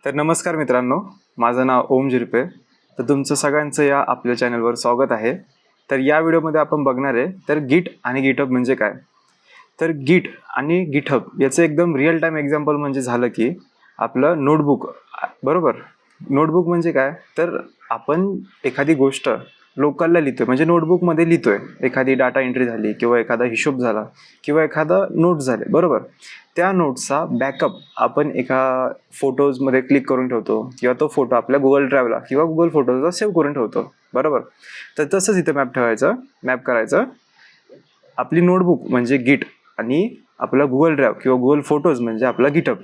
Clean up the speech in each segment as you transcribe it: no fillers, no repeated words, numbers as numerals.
तर नमस्कार मित्रांनो, माझं नाव ओम झिरपे. तर तुमचं सगळ्यांचं या आपल्या चॅनलवर स्वागत आहे. तर या व्हिडिओमध्ये आपण बघणार आहे तर गिट आणि गिटहब म्हणजे काय. तर गिट आणि गिटहब याचं एकदम रिअल टाईम एक्झाम्पल म्हणजे झालं की आपलं नोटबुक. बरोबर, नोटबुक म्हणजे काय, तर आपण एखादी गोष्ट लोकलला लिहितोय, म्हणजे नोटबुकमध्ये लिहितोय. एखादी डाटा एंट्री झाली किंवा एखादा हिशोब झाला किंवा एखादा नोट झाले, बरोबर. त्या नोट्सचा बॅकअप आपण एका फोटोजमध्ये क्लिक करून ठेवतो किंवा तो फोटो आपल्या गुगल ड्राईव्हला किंवा गुगल फोटोजला सेव्ह करून ठेवतो, बरोबर. तर तसंच इथं मॅप करायचं. आपली नोटबुक म्हणजे गिट आणि आपला गुगल ड्राईव्ह किंवा गुगल फोटोज म्हणजे आपला गिटहब.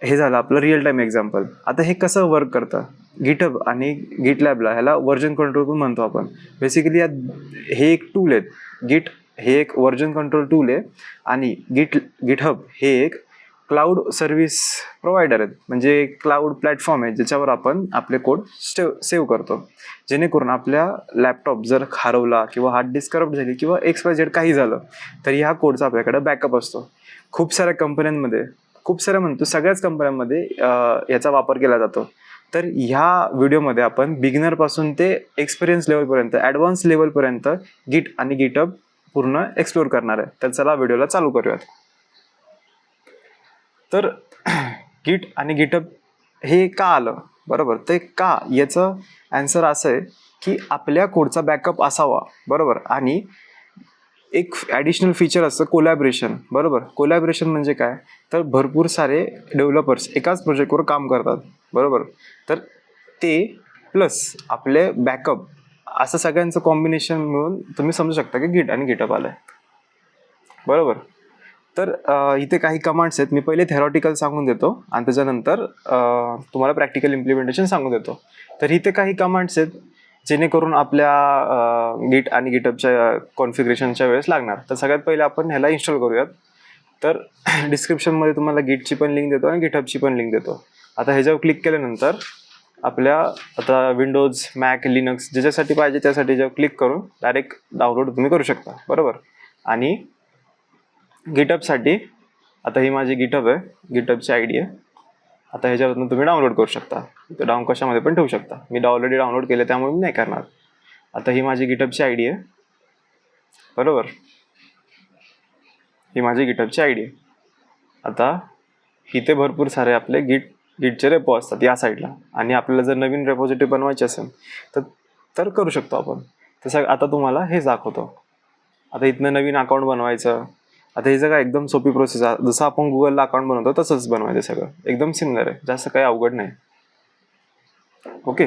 हे झालं आपलं रिअल टाईम एक्झाम्पल. आता हे कसं वर्क करतं, गिटहब आणि गिटलॅबला ह्याला व्हर्जन कंट्रोल पण म्हणतो आपण. बेसिकली हे एक टूल आहेत. गिट हे एक व्हर्जन कंट्रोल टूल आहे आणि गिटहब हे एक क्लाउड सर्व्हिस प्रोव्हायडर आहेत, म्हणजे क्लाउड प्लॅटफॉर्म आहे ज्याच्यावर आपण आपले कोड सेव्ह करतो. जेणेकरून आपल्या लॅपटॉप जर हरवला किंवा हार्ड डिस्क करप्ट झाली किंवा XYZ काही झालं तर ह्या कोडचा आपल्याकडे बॅकअप असतो. खूप साऱ्या कंपन्यांमध्ये, खूप साऱ्या म्हणतो सगळ्याच कंपन्यांमध्ये याचा वापर केला जातो. तर ह्या व्हिडिओमध्ये आपण बिगिनरपासून ते एक्सपिरियन्स लेवलपर्यंत, ॲडव्हान्स लेवलपर्यंत गिट आणि गिटहब पूर्ण एक्सप्लोर करणार आहे. तर चला व्हिडिओला चालू करूयात. तर गिट आणि गिटहब हे का आलं, बरोबर. ते का, याचं ॲन्सर असं आहे की आपल्या कोडचा बॅकअप असावा, बरोबर. आणि एक ॲडिशनल फीचर असतं कोलॅबरेशन, बरोबर. कोलॅबरेशन म्हणजे काय, तर भरपूर सारे डेव्हलपर्स एकाच प्रोजेक्टवर काम करतात, बरोबर. तर ते प्लस आपले बॅकअप असं सगळ्यांचं कॉम्बिनेशन मिळून तुम्ही समजू शकता की गिट आणि गिटहब आलं आहे, बरोबर. तर इथे काही कमांड्स आहेत. मी पहिले थेरॉटिकल सांगून देतो आणि त्याच्यानंतर तुम्हाला प्रॅक्टिकल इम्प्लिमेंटेशन सांगून देतो. तर इथे काही कमांड्स आहेत जेणेकरून आपल्या गिट आणि गिटहबच्या कॉन्फिगरेशनच्या वेळेस लागणार. तर सगळ्यात पहिले आपण ह्याला इन्स्टॉल करूयात. तर डिस्क्रिप्शनमध्ये तुम्हाला गिटची पण लिंक देतो आणि गिटहबची पण लिंक देतो. आता ह्याच्यावर क्लिक केल्यानंतर आपल्या आता विंडोज, मॅक, लिनक्स ज्याच्यासाठी पाहिजे त्यासाठी जेव्हा क्लिक करून डायरेक्ट डाउनलोड तुम्ही करू शकता, बरोबर. आणि गिटहबसाठी आता ही माझी गिटहब आहे, गिटहबची ID आहे. आता ह्याच्यावरून तुम्ही डाउनलोड करू शकता, डाऊन कशामध्ये पण ठेवू शकता. मी ऑलरेडी डाउनलोड केले त्यामुळे मी नाही करणार. आता ही माझी गिटहबची ID आहे, बरोबर. ही माझी गिटहबची ID आहे. आता इथे भरपूर सारे आपले गिटचे रेपो असतात या साईडला, आणि आपल्याला जर नवीन रेपॉझिटरी बनवायची असेल तर करू शकतो आपण. तसं आता तुम्हाला हे दाखवतो. आता इथनं नवीन अकाउंट बनवायचं. आता हे सगळं एकदम सोपी प्रोसेस आहे. जसं आपण गुगलला अकाउंट बनवतो तसंच बनवायचं, सगळं एकदम सिमिलर आहे, जास्त काही अवघड नाही. ओके.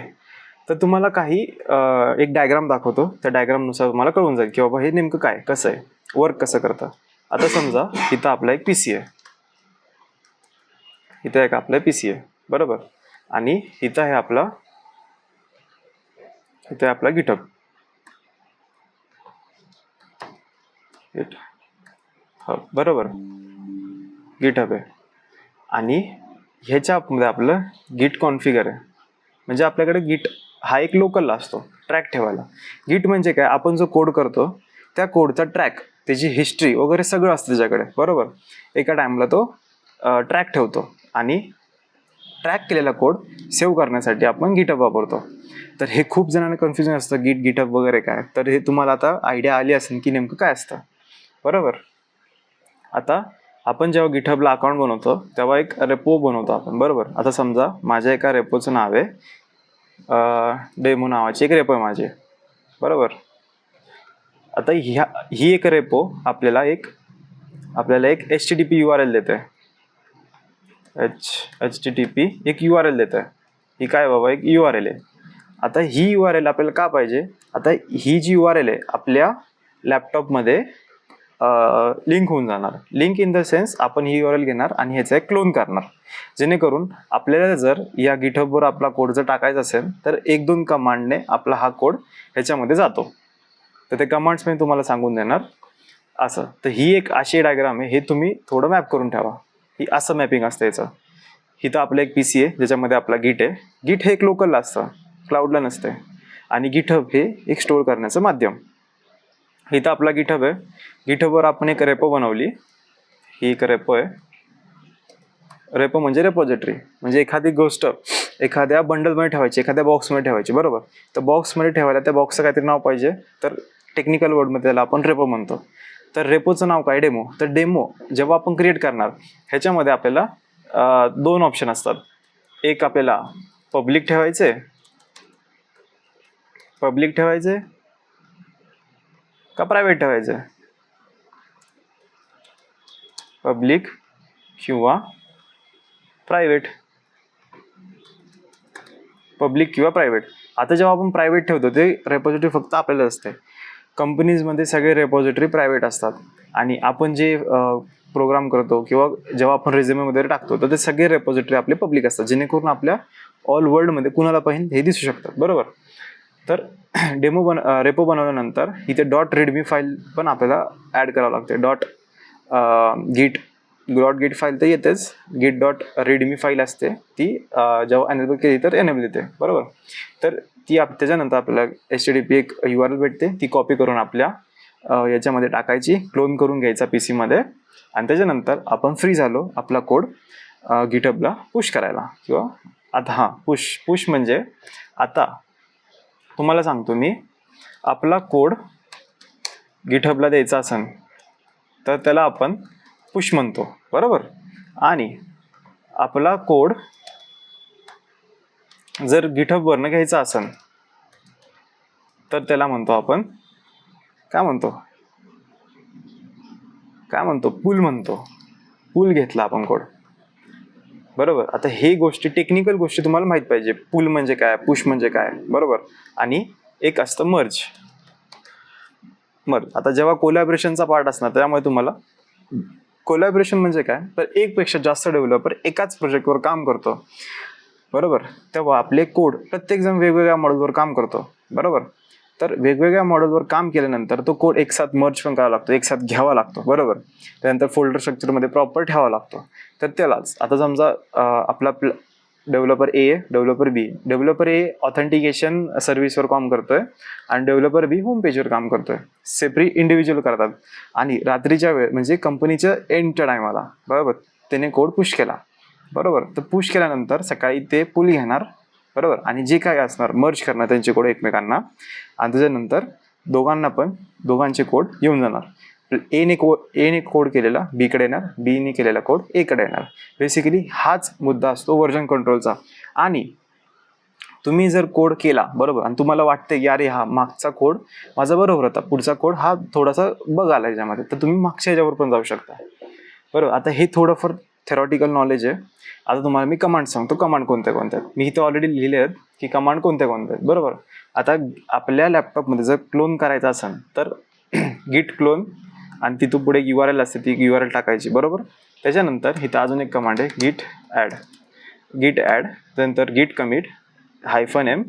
तर तुम्हाला काही एक डायग्राम दाखवतो. त्या डायग्रामनुसार तुम्हाला कळून जाईल की बाबा हे नेमकं काय, कसं आहे, वर्क कसं करतं. आता समजा इथं आपला एक PC आहे, इथं एक आपला PC आहे, बरोबर. आणि इथं आहे आपला गिटहब. बरोबर, गिटहब आहे. आणि ह्याच्यामध्ये आपलं गिट कॉन्फिगर आहे. म्हणजे आपल्याकडे गिट हा एक लोकलला असतो ट्रॅक ठेवायला. गिट म्हणजे काय, आपण जो कोड करतो त्या कोडचा ट्रॅक, त्याची हिस्ट्री वगैरे सगळं असतं त्याच्याकडे, बरोबर. एका टाईमला तो ट्रॅक ठेवतो आणि ट्रॅक केलेला कोड सेव्ह करण्यासाठी आपण गिटहब वापरतो. तर हे खूप जणांना कन्फ्युजन असतं गिटहब वगैरे काय. तर हे तुम्हाला आता आयडिया आली असेल की नेमकं काय असतं, बरोबर. आता आपण जेव्हा गिटहबला अकाउंट बनवतो तेव्हा एक रेपो बनवतो आपण, बरोबर. आता समजा माझ्या एका रेपोचं नाव आहे डेमो नावाची एक रेपो आहे माझी, बरोबर. आता ही एक रेपो आपल्याला एक HTTP URL देते. HTTP एक URL देत आहे. ही काय बाबा, एक URL आहे. आता ही URL आपल्याला का पाहिजे, आता ही जी URL आहे आपल्या लॅपटॉपमध्ये लिंक होऊन जाणार. लिंक इन द सेन्स आपण ही URL घेणार आणि ह्याचा एक क्लोन करणार, जेणेकरून आपल्याला जर या गिटहबवर आपला कोड जर टाकायचा असेल तर 1-2 कमांडने आपला हा कोड ह्याच्यामध्ये जातो. तर ते कमांड्स मी तुम्हाला सांगून देणार असं. तर ही एक अशी डायग्राम आहे, हे तुम्ही थोडं मॅप करून ठेवा. ही असं मॅपिंग असतं याचं. इथं आपलं एक PC आहे ज्याच्यामध्ये आपला गिट आहे. गिट हे एक लोकलला असतं, क्लाउडला नसते. आणि गिटहब हे एक स्टोअर करण्याचं माध्यम. इथं आपला गिटहब आहे. गिटहबवर आपण एक रेपो बनवली, ही एक रेपो आहे. रेपो म्हणजे रेपॉझिटरी, म्हणजे एखादी गोष्ट एखाद्या बंडलमध्ये ठेवायची, एखाद्या बॉक्समध्ये ठेवायची, बरोबर. तर बॉक्समध्ये ठेवायला त्या बॉक्सचं काहीतरी नाव पाहिजे, तर टेक्निकल वर्डमध्ये त्याला आपण रेपो म्हणतो. तर रेपोचं नाव काय? डेमो. तर डेमो जेव्हा आपण क्रिएट करणार ह्याच्यामध्ये आपल्याला 2 ऑप्शन असतात. एक आपल्याला पब्लिक ठेवायचे का प्रायव्हेट ठेवायचे? पब्लिक किंवा प्रायव्हेट. पब्लिक किंवा प्रायव्हेट. आता जेव्हा आपण प्रायव्हेट ठेवतो ते रेपॉझिटरी फक्त आपल्याला असते. कंपनीजमध्ये सगळे रेपॉझिटरी प्रायव्हेट असतात आणि आपण जे प्रोग्राम करतो किंवा जेव्हा आपण रेझ्युमे वगैरे टाकतो तर ते सगळे रेपॉझिटरी आपले पब्लिक असतात, जेणेकरून आपल्या ऑल वर्ल्डमध्ये कुणाला पाहिजे हे दिसू शकतात, बरोबर. तर रेपो बनवल्यानंतर इथे .readme फाईल पण आपल्याला ॲड करावं लागते. .git फाईल तर येतेच, git.readme फाईल असते ती जेव्हा एनेबल केली तर एनेबल येते, बरोबर. तर ती त्याच्यानंतर आपल्याला HTTP एक URL भेटते, ती कॉपी करून आपल्या याच्यामध्ये टाकायची, क्लोन करून घ्यायचा PC मध्ये आणि त्याच्यानंतर आपण फ्री झालो आपला कोड गिटहबला पुश करायला. किंवा आता पुश म्हणजे आता तुम्हाला सांगतो मी, आपला कोड गिटहबला द्यायचा असेल तर त्याला आपण पुश म्हणतो, बरोबर. आणि आपला कोड जर गिटहबवरनं घ्यायचा असेल तर त्याला म्हणतो आपण काय म्हणतो पुल म्हणतो. पुल घेतला आपण कोड, बरोबर. आता हे गोष्टी टेक्निकल गोष्टी तुम्हाला माहित पाहिजे. पुल म्हणजे काय, पुश म्हणजे काय, बरोबर. आणि एक असतं मर्ज. आता जेव्हा कोलॅबरेशनचा पार्ट असणार त्यामुळे तुम्हाला कोलॅबरेशन म्हणजे काय, तर एकपेक्षा जास्त डेव्हलपर एकाच प्रोजेक्टवर काम करतो, बरोबर. तेव्हा आपले कोड प्रत्येक जण वेगवेगळ्या मॉडेलवर काम करतो, बरोबर. तर वेगवेगळ्या मॉडेलवर काम केल्यानंतर तो कोड एक साथ मर्ज पण करावा लागतो, एक साथ घ्यावा लागतो, बरोबर. त्यानंतर फोल्डर स्ट्रक्चरमध्ये प्रॉपर ठेवावा लागतो. तर त्यालाच आता समजा आपला developer A, developer A authentication सर्व्हिसवर काम करतोय आणि डेव्हलपर बी होम पेजवर काम करतोय. सेपरेट इंडिव्हिज्युअल करतात आणि रात्रीच्या वेळ म्हणजे कंपनीच्या एंडच्या टायमाला, बरोबर, त्याने कोड पुश केला, बरोबर. तर पुश केल्यानंतर सकाळी ते पुल घेणार, बरोबर, आणि जे काय असणार मर्ज करणार त्यांचे कोड एकमेकांना आणि त्याच्यानंतर दोघांचे कोड येऊन जाणार. एने कोड केलेला बीकडे येणार, बीने केलेला कोड एकडे येणार. बेसिकली हाच मुद्दा असतो व्हर्जन कंट्रोलचा. आणि तुम्ही जर कोड केला, बरोबर, आणि तुम्हाला वाटते की अरे हा मागचा कोड माझा बरोबर होता, पुढचा कोड हा थोडासा बग आला याच्यामध्ये, तर तुम्ही मागच्या ह्याच्यावर पण जाऊ शकता, बरोबर. आता हे थोडंफार थेरॉटिकल नॉलेज आहे. आता तुम्हाला मी कमांड सांगतो, कमांड कोणत्या आहेत. मी इथे ऑलरेडी लिहिले आहेत की कमांड कोणत्या आहेत, बरोबर. आता आपल्या लॅपटॉपमध्ये जर क्लोन करायचं असेल तर गिट क्लोन आणि तिथून पुढे URL असते, ती URL टाकायची, बरोबर. त्याच्यानंतर इथं अजून एक कमांड आहे गिट ॲड, त्यानंतर गिट कमिट -m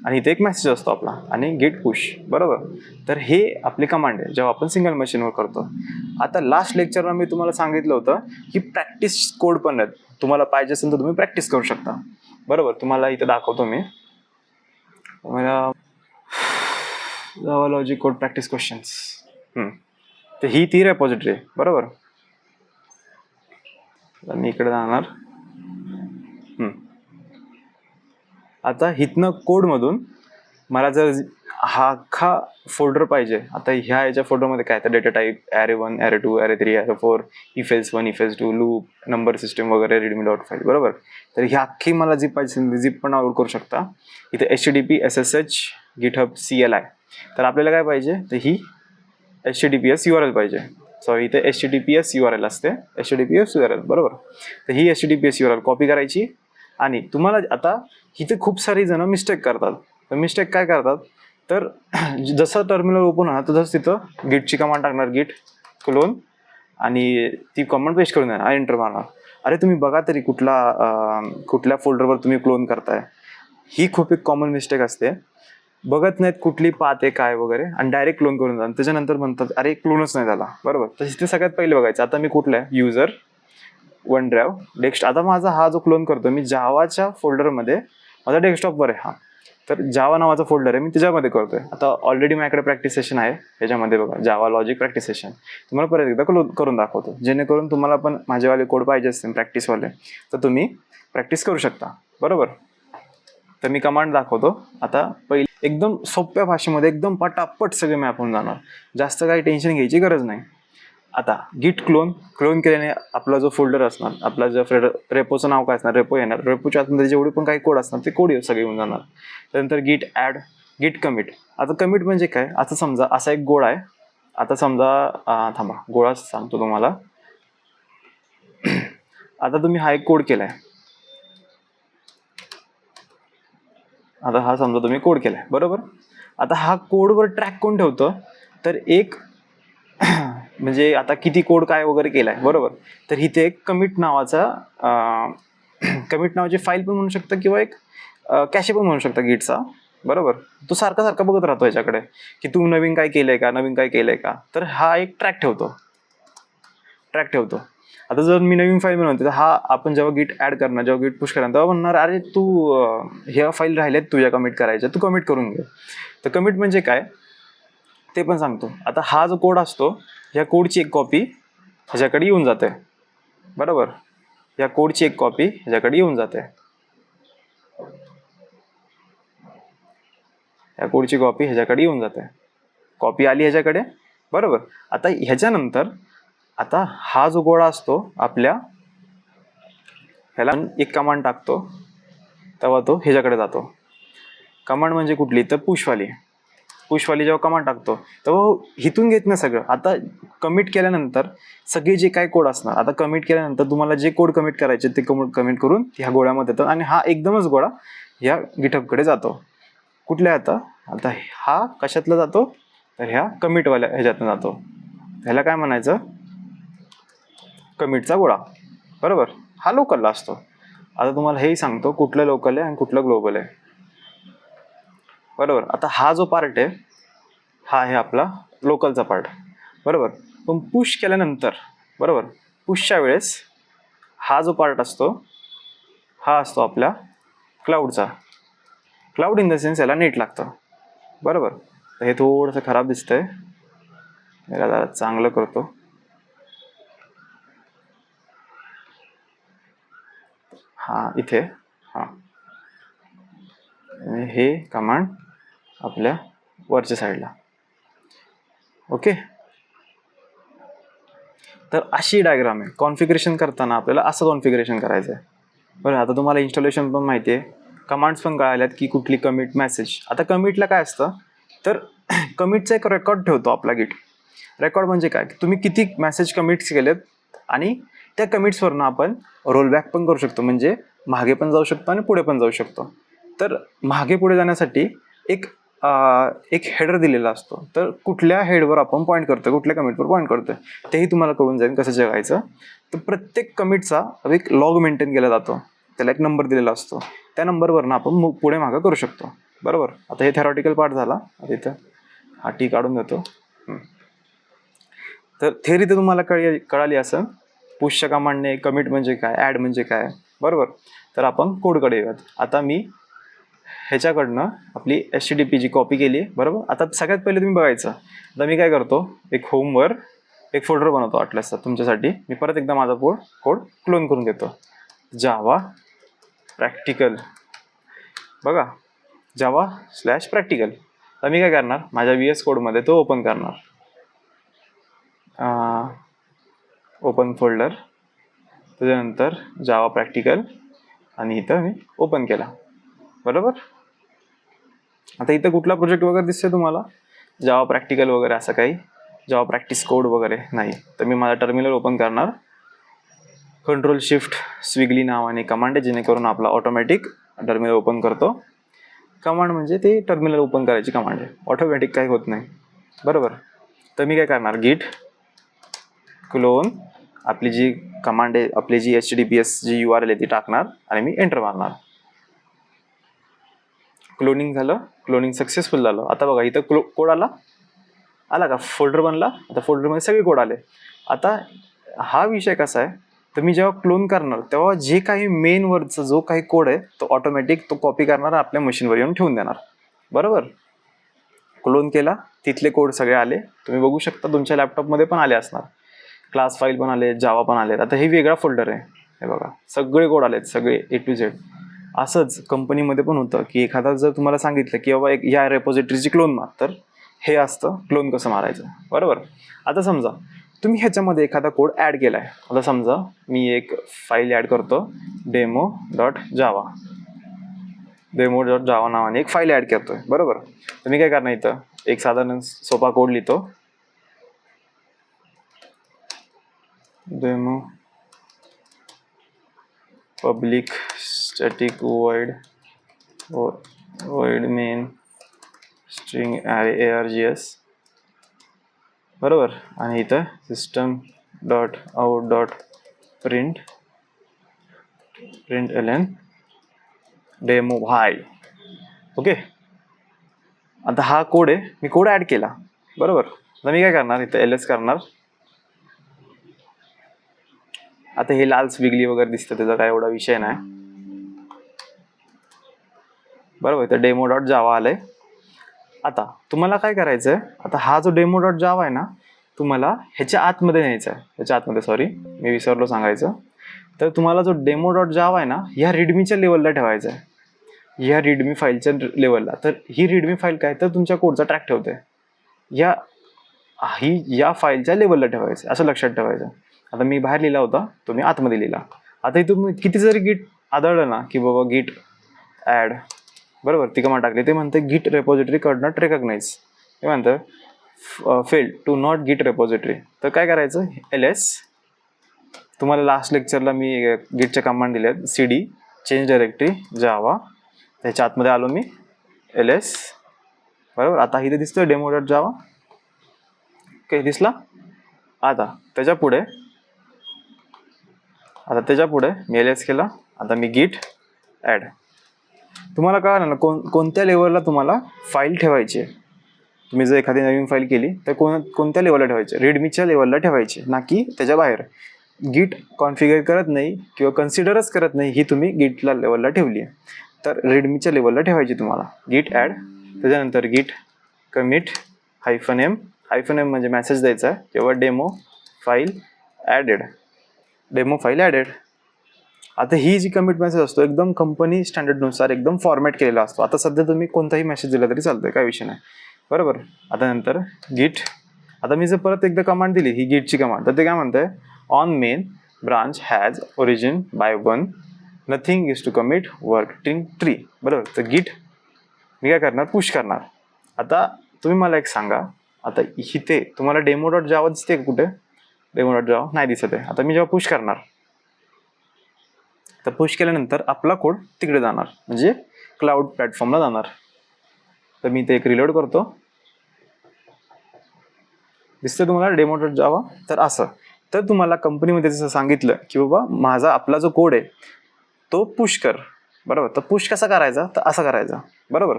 आणि इथे एक मेसेज असतो आपला आणि गिट पुश, बरोबर. तर हे आपले कमांड आहे जेव्हा आपण सिंगल मशीनवर करतो. आता लास्ट लेक्चरला मी तुम्हाला सांगितलं होतं की प्रॅक्टिस कोड पण आहेत, तुम्हाला पाहिजे असेल तर तुम्ही प्रॅक्टिस करू शकता, बरोबर. तुम्हाला इथं दाखवतो मी, जावा लॉजिक कोड प्रॅक्टिस क्वेश्चन्स. तर ही ती रेपॉझिटरी आहे, बरोबर. मी इकडे जाणार. आता इथनं कोडमधून मला जर हा अख्खा फोल्डर पाहिजे, आता ह्याच्या फोल्डरमध्ये काय तर data type array1 array2 array3 array4 if else 1 if else 2 loop number system वगैरे readme.file, बरोबर. तर ही अख्खी मला झिप पाहिजे झिप पण डाउनलोड करू शकता. इथे HTTP SSH GitHub CLI. तर आपल्याला काय पाहिजे तर ही HTTPS URL पाहिजे. सॉरी, इथे HTTPS URL असते, HTTPS URL, बरोबर. तर ही HTTPS URL कॉपी करायची. आणि तुम्हाला आता इथे खूप सारी जण मिस्टेक करतात. तर मिस्टेक काय करतात तर जसं टर्मिनल ओपन होणार तर जसं तिथं गिटची कमांड टाकणार, गिट क्लोन, आणि ती कमांड पेस्ट करून देणार, एंटर मारणार. अरे तुम्ही बघा तरी कुठल्या फोल्डरवर तुम्ही क्लोन करताय. ही खूप एक कॉमन मिस्टेक असते. बघत नाहीत कुठली पाथ आहे काय वगैरे आणि डायरेक्ट क्लोन करून जातात. त्याच्यानंतर म्हणतात अरे क्लोनच नाही झाला, बरोबर. तर ते सगळ्यात पहिले बघायचं. आता मी कुठलं आहे, युजर OneDrive डेस्कटॉप. आता माझा हा जो क्लोन करतो मी जावाच्या फोल्डरमध्ये माझा डेस्कटॉपवर आहे हा. तर जावा नावाचा फोल्डर आहे, मी त्याच्यामध्ये करतोय. आता ऑलरेडी माझ्याकडे प्रॅक्टिस सेशन आहे, त्याच्यामध्ये बघा जावा लॉजिक प्रॅक्टिस सेशन. तुम्हाला परत एकदा करून दाखवतो, जेणेकरून तुम्हाला पण माझेवाले कोड पाहिजे असतील प्रॅक्टिसवाले तर तुम्ही प्रॅक्टिस करू शकता. बरोबर. तर मी कमांड दाखवतो. आता पहिले एकदम सोप्या भाषेमध्ये एकदम पटापट सगळे मॅप होऊन जाणार, जास्त काही टेन्शन घ्यायची गरज नाही. आता गिट क्लोन केल्याने आपला जो फोल्डर असणार, आपला जो रेपोचं नाव काय असणार, रेपो येणार. रेपोच्या आतमध्ये जेवढे पण काही कोड असणार ते कोड सगळे येऊन जाणार. त्यानंतर गिट ॲड, गिट कमिट. आता कमिट म्हणजे काय, आता समजा असा एक गोळा आहे. आता समजा थांबा, गोळा सांगतो तुम्हाला. आता तुम्ही हा एक कोड केलाय. आता हा समजा तुम्ही कोड केलाय, बरोबर. आता हा कोडवर ट्रॅक कोण ठेवतं, तर एक म्हणजे आता किती कोड काय वगैरे केलाय, बरोबर. तर इथे एक कमिट नावाची फाईल पण म्हणू शकता किंवा एक कॅशे पण म्हणू शकता गिटचा, बरोबर. तो सारखा बघत राहतो याच्याकडे की तू नवीन काय केलंय का. तर हा एक ट्रॅक ठेवतो. आता जर मी नवीन फाईल बनवते तर हा आपण जेव्हा गिट ॲड करणार, जेव्हा गिट पुश करणार, तेव्हा म्हणणार अरे तू ह्या फाईल राहिल्यात तुझ्या कमिट करायच्या, तू कमिट करून घे. तर कमिट म्हणजे काय ते पण सांगतो. आता हा जो कोड असतो, ह्या कोडची एक कॉपी ह्याच्याकडे येऊन जाते, बरोबर. या कोडची एक कॉपी ह्याच्याकडे येऊन जाते. कॉपी आली ह्याच्याकडे, बरोबर. आता ह्याच्यानंतर आता हा जो गोळा असतो आपल्या ह्याला एक कमांड टाकतो, तेव्हा तो ह्याच्याकडे जातो. कमांड म्हणजे कुठली, तर पुशवाली जेव्हा कमांड टाकतो तेव्हा हिथून घेत नाही सगळं. आता कमिट केल्यानंतर सगळे जे काय कोड असणार, आता कमिट केल्यानंतर तुम्हाला जे कोड कमिट करायचे ते कमिट करून ह्या गोळ्यामध्ये येतात आणि हा एकदमच गोळा ह्या गिटहबकडे जातो. कुठल्या आता हा कशातला जातो, तर ह्या कमिटवाल्या ह्याच्यातनं जातो. ह्याला काय म्हणायचं, कमिटचा गोळा, बरोबर. हा लोकलला असतो. आता तुम्हाला हेही सांगतो कुठलं लोकल आहे आणि कुठलं ग्लोबल आहे, बरोबर. आता हा जो पार्ट आहे हा आहे आपला लोकलचा पार्ट, बरोबर. पण पुश केल्यानंतर, बरोबर, पुशच्या वेळेस हा जो पार्ट असतो हा असतो आपल्या क्लाउडचा. क्लाउड इन द सेन्स याला नेट लागतं, बरोबर. तर हे थोडंसं खराब दिसतंय, याला जरा चांगलं करतो. इथे हे कमांड आपल्या वरच्या साईडला, ओके. तर अशी डायग्राम आहे. कॉन्फिगरेशन करताना आपल्याला असं कॉन्फिगरेशन करायचं आहे, बरं. आता तुम्हाला इन्स्टॉलेशन पण माहिती आहे, कमांड्स पण कळाल्यात की कुठली कमिट, मेसेज. आता कमिटला काय असतं, तर कमिटचा एक रेकॉर्ड ठेवतो आपला गिट. रेकॉर्ड म्हणजे काय, तुम्ही किती मेसेज कमिट्स केलेत आणि त्या कमिट्सवरनं आपण रोलबॅक पण करू शकतो, म्हणजे मागे पण जाऊ शकतो आणि पुढे पण जाऊ शकतो. तर मागे पुढे जाण्यासाठी एक हेडर दिलेला असतो. तर कुठल्या हेडवर आपण पॉईंट करतो, कुठल्या कमिटवर पॉईंट करतोय तेही तुम्हाला कळून जाईल कसं जगायचं. तर प्रत्येक कमिटचा एक लॉग मेंटेन केला जातो, त्याला एक नंबर दिलेला असतो. त्या नंबरवरनं आपण पुढे मागं करू शकतो, बरोबर. आता हे थेरॉटिकल पार्ट झाला. आता इथं टी काढून देतो. तर थेअरी तर तुम्हाला कळाली असं, पुशच्या कमांडने कमिट म्हणजे काय, ॲड म्हणजे काय, बरोबर. तर आपण कोडकडे येऊयात. आता मी ह्याच्याकडनं आपली HTTP कॉपी केली, बरोबर. आता सगळ्यात पहिले तुम्ही बघायचं, आता मी काय करतो, एक होमवर एक फोल्डर बनवतो अटलासचा तुमच्यासाठी. मी परत एकदा माझा कोड क्लोन करून घेतो. जावा प्रॅक्टिकल, बघा, Java/practical. आता मी काय करणार, माझ्या VS कोडमध्ये तो ओपन करणार. ओपन फोल्डर, त्याच्यानंतर जावा प्रॅक्टिकल आणि इथं मी ओपन केला, बरोबर. आता इथं कुठला प्रोजेक्ट वगैरे दिसतोय तुम्हाला, जावा प्रॅक्टिकल वगैरे असं काही, जावा प्रॅक्टिस कोड वगैरे नाही. तर मी माझा टर्मिनल ओपन करणार. Ctrl+Shift+Squiggly नावाने कमांड आहे, जेणेकरून आपला ऑटोमॅटिक टर्मिनल ओपन करतो. कमांड म्हणजे ते टर्मिनल ओपन करायची कमांड आहे, ऑटोमॅटिक काही होत नाही, बरोबर. तर मी काय करणार, गिट क्लोन आपली जी कमांड आहे, आपली जी HTTPS जी URL आहे ती टाकणार आणि मी एंटर मारणार. क्लोनिंग झालं, क्लोनिंग सक्सेसफुल झालं. आता बघा इथं कोड आला का, फोल्डर बनला. आता फोल्डरमध्ये सगळे कोड आले. आता हा विषय कसा आहे, तर मी जेव्हा क्लोन करणार तेव्हा जे काही मेन वरचा जो काही कोड आहे तो ऑटोमॅटिक तो कॉपी करणार आपल्या मशीनवर येऊन ठेवून देणार. बरोबर. क्लोन केला, तिथले कोड सगळे आले, तुम्ही बघू शकता तुमच्या लॅपटॉपमध्ये पण आले असणार. क्लास फाईल पण आले, जावा पण आले. आता हे वेगळा फोल्डर आहे, हे बघा सगळे कोड आलेत, सगळे A to Z. असंच कंपनीमध्ये पण होतं की एखादा जर तुम्हाला सांगितलं की बाबा एक या रेपॉझिटरीची क्लोन मार, तर हे असतं क्लोन कसं मारायचं. बरोबर. आता समजा तुम्ही ह्याच्यामध्ये एखादा कोड ॲड केला आहे. आता समजा मी एक फाईल ॲड करतो, demo.java नावाने एक फाईल ॲड करतोय. बरोबर. तर मी काय करणार इथं एक साधारण सोपा कोड लिहितो, demo public static void main string args. बरोबर. आणि इथं system.out.println डेमो भाई. ओके. आता हा कोड आहे, मी कोड ॲड केला. बरोबर. आता मी काय करणार इथं ls करणार. आता हे लाल स्विगली वगैरे दिसतं, त्याचा काय एवढा विषय नाही. बरोबर. तर demo.java आलंय. आता तुम्हाला काय करायचं आहे, आता हा जो demo.java आहे ना, तुम्हाला ह्याच्या आतमध्ये न्यायचा आहे. ह्याच्या आतमध्ये, सॉरी मी विसरलो सांगायचं. तर तुम्हाला जो demo.java आहे ना, ह्या रीडमीच्या लेवलला ठेवायचा आहे, ह्या रीडमी फाईलच्या लेवलला. तर ही रीडमी फाईल काय तर तुमच्या कोडचा ट्रॅक ठेवते, या फाईलच्या लेवलला ठेवायचं, असं लक्षात ठेवायचं. आता मी बाहेर लिहिला होता, तो मी आतमध्ये लिहिला. आता इथून किती जरी गिट आढळलं ना की बाबा गिट ॲड, बरोबर, ती कमांड टाकली, ते म्हणतं गिट रेपॉझिटरी कड नॉट रेकग्नाइज. हे म्हणतं फेल टू नॉट गिट रेपॉझिटरी. तर काय करायचं, ls. तुम्हाला लास्ट लेक्चरला मी गिटच्या कमांड दिल्यात, cd चेंज डायरेक्टरी जावा, त्याच्या आतमध्ये आलो मी, ls. बरोबर. आता इथे दिसतोय demo.java, काही दिसला. आता त्याच्या पुढे मी ls केला. आता मी गिट ॲड. तुम्हाला कळलं ना कोणत्या लेवलला तुम्हाला फाईल ठेवायची आहे. तुम्ही जर एखादी नवीन फाईल केली तर कोणत्या लेवलला ठेवायची, रेडमीच्या लेवलला ठेवायची, ना की त्याच्या बाहेर. गिट कॉन्फिगर करत नाही किंवा कन्सिडरच करत नाही, ही तुम्ही गिटला लेवलला ठेवली आहे, तर रेडमीच्या लेवलला ठेवायची तुम्हाला. गिट ॲड, त्याच्यानंतर गिट कमिट -m म्हणजे मेसेज द्यायचा आहे किंवा डेमो फाईल ॲडेड. आता ही जी कमिट मेसेज असतो एकदम कंपनी स्टँडर्डनुसार एकदम फॉर्मॅट केलेला असतो. आता सध्या तुम्ही कोणताही मेसेज दिला तरी चालतोय, काय विषय नाही. बरोबर. आता नंतर गिट, आता मी जर परत एकदा कमांड दिली, ही गिटची कमांड, तर ते काय म्हणतंय, on main branch has origin by 1, nothing is to commit working tree. बरोबर. तर गिट मी काय करणार, पुश करणार. आता तुम्ही मला एक सांगा, आता इथे तुम्हाला demo.java दिसते का कुठे, demo.java नाही दिसत आहे. आता मी जेव्हा पुश करणार, तर पुश केल्यानंतर आपला कोड तिकडे जाणार, म्हणजे क्लाउड प्लॅटफॉर्मला जाणार. तर मी ते एक रिलोड करतो, दिसतं तुम्हाला demo.java. तर असं, तर तुम्हाला कंपनीमध्ये जसं सांगितलं की बाबा आपला जो कोड आहे तो पुश कर. बरोबर. तर पुश कसा करायचा, तर असं करायचा. बरोबर.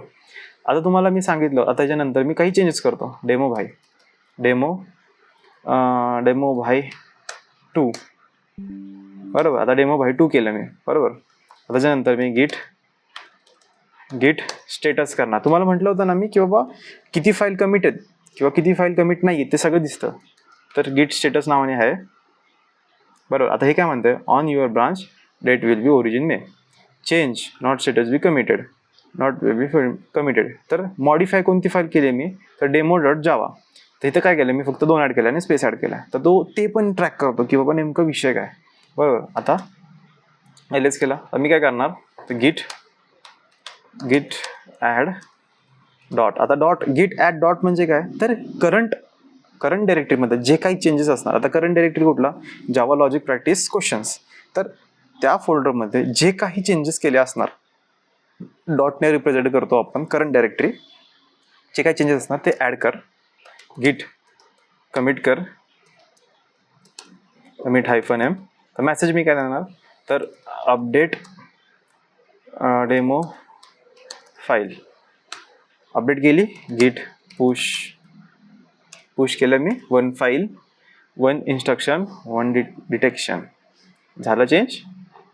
आता तुम्हाला मी सांगितलं, आता त्याच्यानंतर मी काही चेंजेस करतो, डेमो भाई 2. बरोबर. आता डेमो भाई 2 केलं मी. बरोबर. त्याच्यानंतर मी गिट स्टेटस करणार. तुम्हाला म्हटलं होतं ना मी की बाबा किती फाईल कमिट आहेत किंवा किती फाईल कमिट नाही ते सगळं दिसतं, तर गिट स्टेटस नावाने आहे. बरोबर. आता हे काय म्हणतंय, on your branch date will be origin may, change not status be committed, तर मॉडिफाय कोणती फाईल केली मी, तर demo.java. तर इथं काय केलं मी, फक्त 2 ॲड केलं आणि स्पेस ॲड केला. तर ते पण ट्रॅक करतो की बाबा नेमकं विषय काय. बरोबर. आता ls केला, तर मी काय करणार, तर गिट ॲड डॉट. आता गिट ॲड डॉट म्हणजे काय, तर करंट डायरेक्टरीमध्ये जे काही चेंजेस असणार. आता करंट डायरेक्टरी कुठला, जावा लॉजिक प्रॅक्टिस क्वेश्चन्स. तर त्या फोल्डरमध्ये जे काही चेंजेस केले असणार, डॉटने रिप्रेझेंट करतो आपण करंट डायरेक्टरी, जे काही चेंजेस असणार ते ॲड कर. गिट कमिट -m. तर मेसेज मी काय देणार, तर अपडेट डेमो फाईल अपडेट केली. गिट पुश केलं मी, 1 फाईल 1 इन्स्ट्रक्शन 1 डिटेक्शन. झालं चेंज,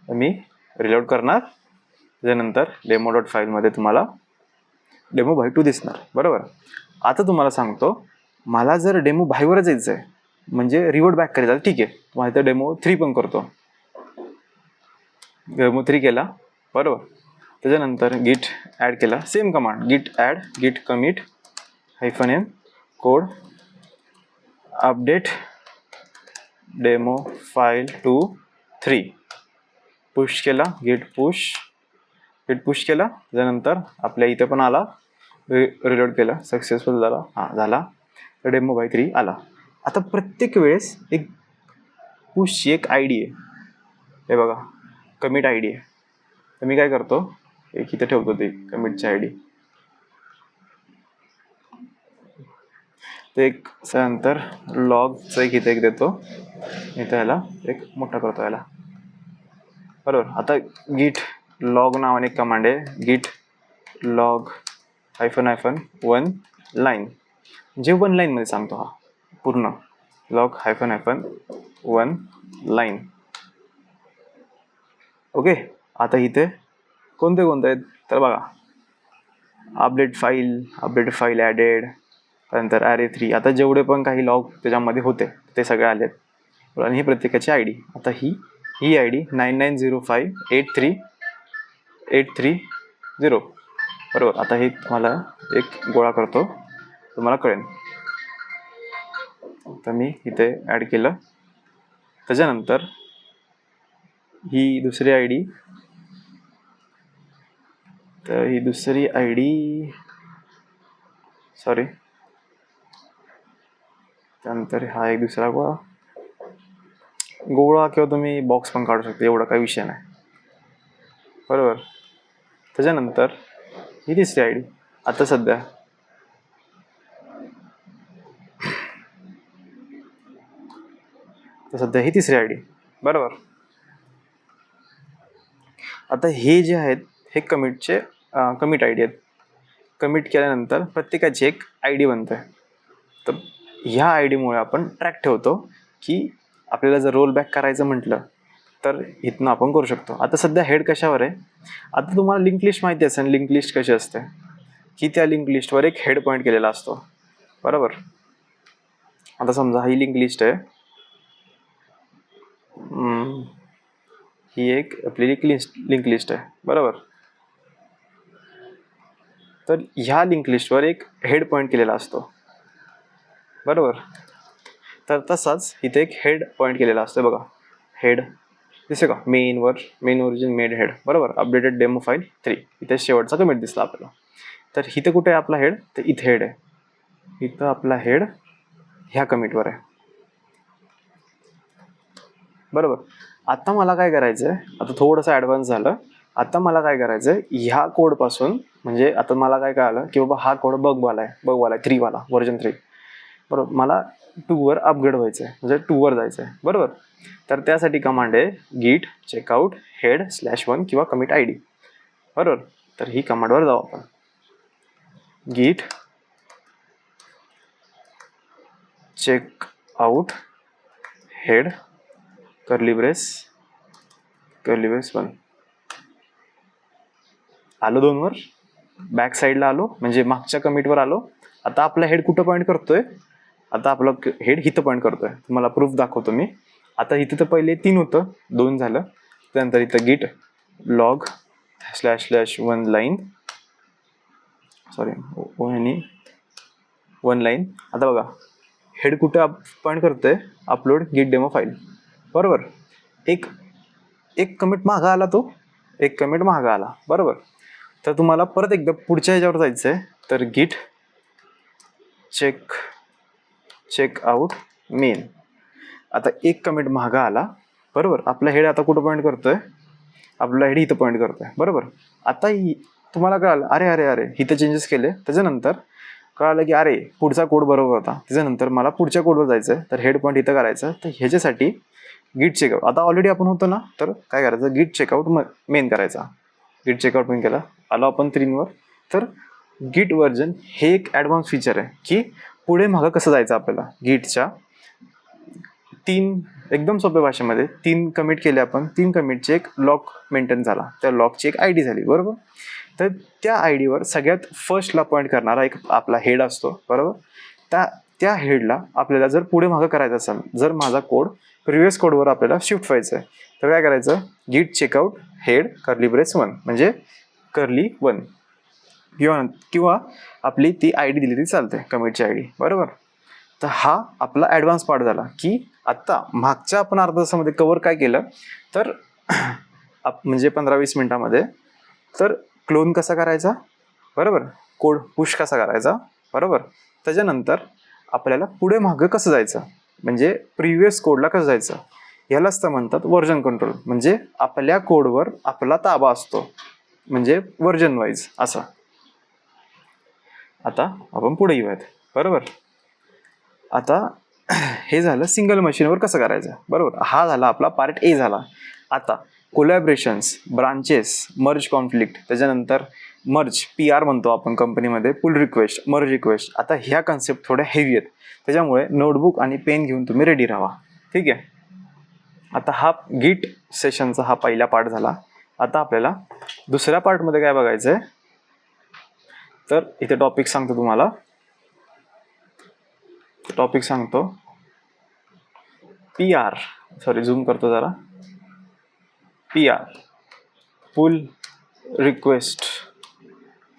मी रिलोड करणार, त्याच्यानंतर demo.file तुम्हाला डेमो भाई 2 दिसणार. बरोबर. आता तुम्हाला सांगतो, मला जर डेमो भाईवरच यायचं आहे म्हणजे रिवर्ट बॅक करायचं, ठीक आहे, तुम्हाला इथं डेमो 3 पण करतो. डेमो 3 केला. बरोबर. त्याच्यानंतर गिट ॲड केला, same command git add git commit -m code update demo file to 3 push केला, गिट पुश केला. त्याच्यानंतर आपल्या इथे पण आला, रिलोड केला, सक्सेसफुल झाला. हां झाला. तर डेमो बाय 3 आला. आता प्रत्येक वेळेस एक पुशची एक आय डी आहे, हे बघा कमिट आय डी आहे. तर मी काय करतो, एक इथे ठेवतो ते कमिटची आय डी. ते एक त्यानंतर लॉगचं एक इथे देतो, इथं याला एक मोठा करतो याला. बरोबर. आता गिट लॉग नावाने एक कमांड आहे, गिट लॉग -1 लाईन, जे 1 लाईनमध्ये सांगतो. हा पूर्ण लॉग -1 लाईन. ओके. आता इथे कोणते आहेत तर बघा, अपडेट फाईल ॲडेड, त्यानंतर array 3. आता जेवढे पण काही लॉग त्याच्यामध्ये होते ते सगळे आलेत. आणि ही प्रत्येकाची आय डी. आता ही आय डी 9905838330. बरोबर. आता हे तुम्हाला एक गोळा करतो, तुम्हाला कळेल. तर मी इथे ॲड केलं. त्याच्यानंतर ही दुसरी आय डी, तर ही दुसरी आय डी सॉरी, त्यानंतर हा एक दुसरा गोळा किंवा तुम्ही बॉक्स पण काढू शकता, एवढा काही विषय नाही. बरोबर. त्याच्यानंतर ही तिसरी आय डी. आता सध्या ही तिसरी आय डी. बरोबर. आता हे जे आहेत हे कमिट आय डी आहेत. कमिट केल्यानंतर प्रत्येकाची एक आय डी बनते. तर ह्या आय डीमुळे आपण ट्रॅक ठेवतो की आपल्याला जर रोल बॅक करायचं म्हटलं तर इथनं आपण करू शकतो. आता सध्या हेड कशावर आहे, आता तुम्हाला लिंक लिस्ट माहिती असेल. लिंक लिस्ट कशी असते की त्या लिंक लिस्टवर एक हेड पॉईंट केलेला असतो. बरोबर. आता समजा ही लिंक लिस्ट आहे, ही एक आपली लिंक लिस्ट आहे. बरोबर. तर ह्या लिंक लिस्टवर एक हेड पॉईंट केलेला असतो. बरोबर. तर तसाच इथे एक हेड पॉईंट केलेला असतो, बघा हेड दिसे का, मेन ओरिजिन मेड हेड. बरोबर. अपडेटेड डेमो फाईल 3 इथे शेवटचा कमेंट दिसला आपल्याला. तर इथे कुठे आहे आपला हेड, तर इथे हेड आहे. इथं आपला हेड ह्या कमिटवर आहे. बरोबर. आता मला काय करायचं आहे, आता थोडंसं ॲडव्हान्स झालं. आता मला काय करायचं आहे, ह्या कोडपासून म्हणजे आता मला काय कळालं की बाबा हा कोड बगवाला आहे 3 वाला व्हर्जन 3. बरोबर. मला 2 वर अपग्रेड व्हायचं आहे, म्हणजे 2 वर जायचं आहे. बरोबर. तर त्यासाठी कमांड आहे गिट चेकआउट हेड /1 किंवा कमिट आय डी. बरोबर. तर ही कमांडवर जाऊ आपण. गिट चेकआउट हेड कर्ली ब्रेस 1. आलो 2 वर, बॅक साईडला आलो म्हणजे मागच्या कमिटवर आलो. आता आपला हेड कुठं पॉईंट करतोय, आता आपला हेड इथं पॉईंट करतोय. तुम्हाला प्रूफ दाखवतो मी. आता इथं तर पहिले 3 होतं, 2 झालं. त्यानंतर इथं गिट लॉग /1 लाईन, सॉरी 1 लाईन. आता बघा हेड कुठं पॉईंट करतोय, अपलोड गिट डेमो फाईल. बरोबर. एक कमिट मागं आला, तो एक कमिट मागं आला. बरोबर. तर तुम्हाला परत एकदा पुढच्या ह्याच्यावर जायचं आहे. तर गिट चेकआउट मेन. आता एक कमिट मागं आला. बरोबर. आपला हेड आता कुठं पॉईंट करतोय, आपला हेड इथं पॉईंट करतोय. बरोबर. आता तुम्हाला कळालं अरे इथं चेंजेस केले. त्याच्यानंतर कळालं की अरे पुढचा कोड बरोबर होता. त्याच्यानंतर मला पुढच्या कोडवर जायचं आहे, तर हेड पॉईंट इथं करायचं. तर ह्याच्यासाठी गिट चेकआउट, आता ऑलरेडी आपण होतो ना, तर काय करायचं, गिट चेकआउट मेन करायचा. गिट चेकआउट मेन केला, आलो आपण 3 वर. तर गिट व्हर्जन हे एक ॲडव्हान्स फीचर आहे की पुढे मागं कसं जायचं आपल्याला गिटच्या. तीन एकदम सोप्या भाषेमध्ये 3 कमिट केले आपण. 3 कमिटचे एक लॉक मेंटेन झाला, त्या लॉकची एक ID झाली, बरोबर. तर त्या IDवर सगळ्यात फर्स्टला पॉईंट करणारा एक आपला हेड असतो, बरोबर. त्या हेडला आपल्याला जर पुढे मागं करायचं असेल, जर माझा कोड प्रिव्हियस कोडवर आपल्याला शिफ्ट व्हायचं आहे, तर काय करायचं, git checkout head curly brace 1 म्हणजे कर्ली 1 किंवा आपली ती ID दिली तरी चालते, कमिटची ID, बरोबर. तर हा आपला ॲडव्हान्स पार्ट झाला, की आत्ता मागच्या आपण अर्ध्या तासामध्ये कवर काय केलं, तर म्हणजे 15-20 मिनिटामध्ये तर क्लोन कसा करायचा, बरोबर, कोड पुश कसा करायचा, बरोबर. त्याच्यानंतर आपल्याला पुढे मागं कसं जायचं, म्हणजे प्रिव्हियस कोडला कसं जायचं, यालाच तर म्हणतात व्हर्जन कंट्रोल. म्हणजे आपल्या कोडवर आपला ताबा असतो, म्हणजे व्हर्जन वाईज असं. आता आपण पुढे येऊयात, बरोबर. आता हे झालं सिंगल मशीनवर कसं करायचं, बरोबर. हा झाला आपला पार्ट ए झाला. आता कोलॅबरेशन्स, ब्रांचेस, मर्ज कॉन्फ्लिक्ट, त्याच्यानंतर मर्ज PR म्हणतो आपण कंपनीमध्ये, पुल रिक्वेस्ट, मर्ज रिक्वेस्ट. आता ह्या कन्सेप्ट थोड्या हेवी आहेत, त्याच्यामुळे नोटबुक आणि पेन घेऊन तुम्ही रेडी राहा, ठीक आहे. आता हा गिट सेशनचा हा पहिला पार्ट झाला. आता आपल्याला दुसऱ्या पार्टमध्ये काय बघायचं आहे, तर इथे टॉपिक सांगतो तुम्हाला. टॉपिक सांगतो PR, सॉरी झूम करतो जरा. PR पुल रिक्वेस्ट,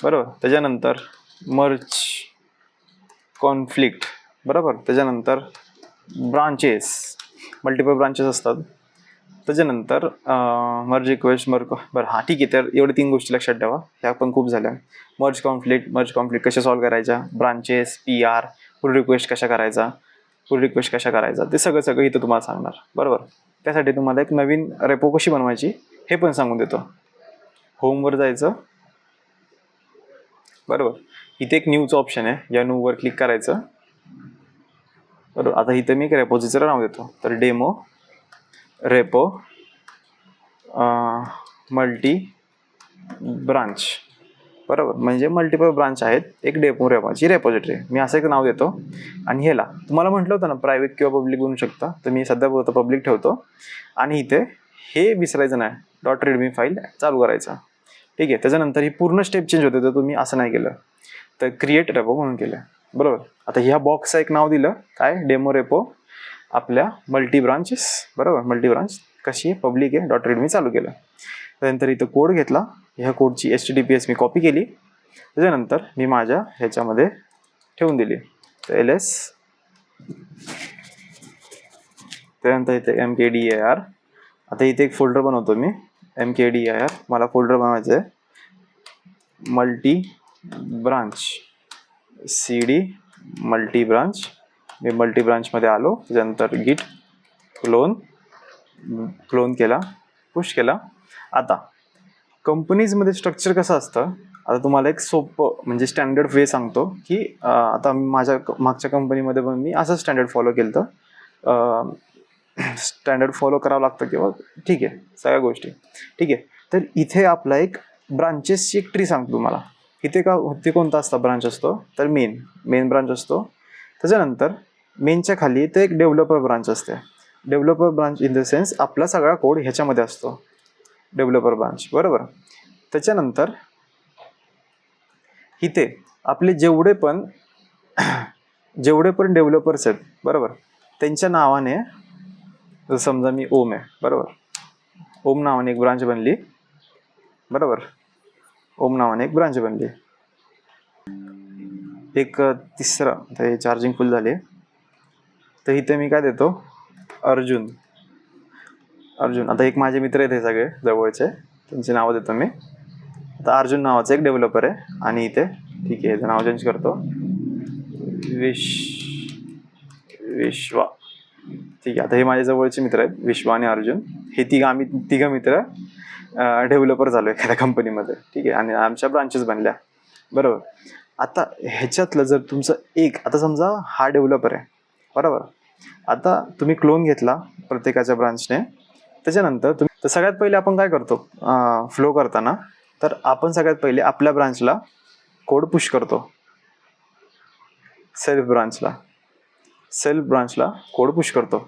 बरोबर. त्याच्यानंतर मर्ज कॉन्फ्लिक्ट, बरोबर. त्याच्यानंतर ब्रांचेस, मल्टिपल ब्रांचेस असतात. त्याच्यानंतर मर्ज रिक्वेस्ट, बरं हां ठीक आहे. तर एवढे 3 गोष्टी लक्षात ठेवा, ह्या पण खूप झाल्या. मर्ज कॉन्फ्लिक्ट कशा सॉल्व्ह करायच्या, ब्रांचेस, PR, पुल रिक्वेस्ट कशा करायचा, ते सगळं इथं तुम्हाला सांगणार, बरोबर. त्यासाठी तुम्हाला एक नवीन रेपो कशी बनवायची हे पण सांगून देतो. होमवर जायचं, बरोबर. इथे एक न्यूचं ऑप्शन आहे, या न्यूवर क्लिक करायचं, बरोबर. आता इथं मी एक रेपोजिटरीचं नाव देतो, तर डेमो रेपो मल्टी ब्रांच, बरोबर. म्हणजे मल्टिपल ब्रांच आहेत, एक डेमो रेपोची रेपोजिटरी, मी असं एक नाव देतो. आणि ह्याला तुम्हाला म्हटलं होतं ना प्रायव्हेट किंवा पब्लिक बनवू शकता, तर मी सध्या बोलतो पब्लिक ठेवतो. आणि इथे हे विसरायचं नाही, .readme फाईल चालू करायचं, ठीक आहे. त्याच्यानंतर ही पूर्ण स्टेप चेंज होते, तर तुम्ही असं नाही केलं तर क्रिएट रेपो म्हणून केलं, बरोबर. आता ह्या बॉक्सचं एक नाव दिलं, काय, डेमो रेपो आपल्या मल्टी ब्रांचेस, बरोबर. मल्टी ब्रांच कशी आहे, पब्लिक आहे, .readme चालू केलं. त्यानंतर इथं कोड घेतला, ह्या कोडची HTTPS मी कॉपी केली. त्याच्यानंतर मी माझ्या ह्याच्यामध्ये ठेवून दिली, तर LS. त्यानंतर इथे MKDIR. आता इथे एक फोल्डर बनवतो मी, MKDIR. मला फोल्डर बनवायचं आहे multi branch, CD multi branch. मी मल्टी ब्रांचमध्ये आलो. त्याच्यानंतर गिट क्लोन केला, पुश केला. आता कंपनीजमध्ये स्ट्रक्चर कसं असतं, आता तुम्हाला एक सोपं म्हणजे स्टँडर्ड वे सांगतो, की आता माझ्या मागच्या कंपनीमध्ये पण मी असं स्टँडर्ड फॉलो केलं. तर स्टँडर्ड फॉलो करावं लागतं किंवा ठीक आहे सगळ्या गोष्टी, ठीक आहे. तर इथे आपला एक ब्रांचेसची एक ट्री सांगतो तुम्हाला. इथे कोणता असता ब्रांच असतो, तर मेन ब्रांच असतो. त्याच्यानंतर मेनच्या खाली इथे एक डेव्हलपर ब्रांच असते. Developer branch in the sense आपला सगळा कोड ह्याच्यामध्ये असतो, डेव्हलपर ब्रांच, बरोबर. त्याच्यानंतर इथे आपले जेवढे पण डेव्हलपर्स आहेत, बरोबर, त्यांच्या नावाने, समजा मी ओम आहे, बरोबर. ओम नावाने एक ब्रांच बनली, बरोबर. ओम नावाने एक ब्रांच बनली. एक तिसरा, हे चार्जिंग फुल झाले, तर इथे मी काय देतो, अर्जुन. आता एक माझे मित्र आहेत हे सगळे जवळचे, त्यांची नावं देतो मी. आता अर्जुन नावाचा एक डेव्हलपर आहे, आणि इथे ठीक आहे याचं नाव चेंज करतो, विश्वा, ठीक आहे. आता हे माझे जवळचे मित्र आहेत, विश्वा आणि अर्जुन. हे आम्ही तिघं मित्र डेव्हलपर झालो एखाद्या कंपनीमध्ये, ठीक आहे. आणि आमच्या ब्रांचेस बनल्या, बरोबर. आता ह्याच्यातलं जर तुमचं एक, आता समजा हा डेव्हलपर आहे, बरोबर. आता तुम्ही क्लोन घेतला प्रत्येकाच्या ब्रांचने. त्याच्यानंतर तर सगळ्यात पहिले आपण काय करतो, फ्लो करताना, तर आपण सगळ्यात पहिले आपल्या ब्रांचला कोड पुश करतो, सेल्फ ब्रांचला कोड पुश करतो.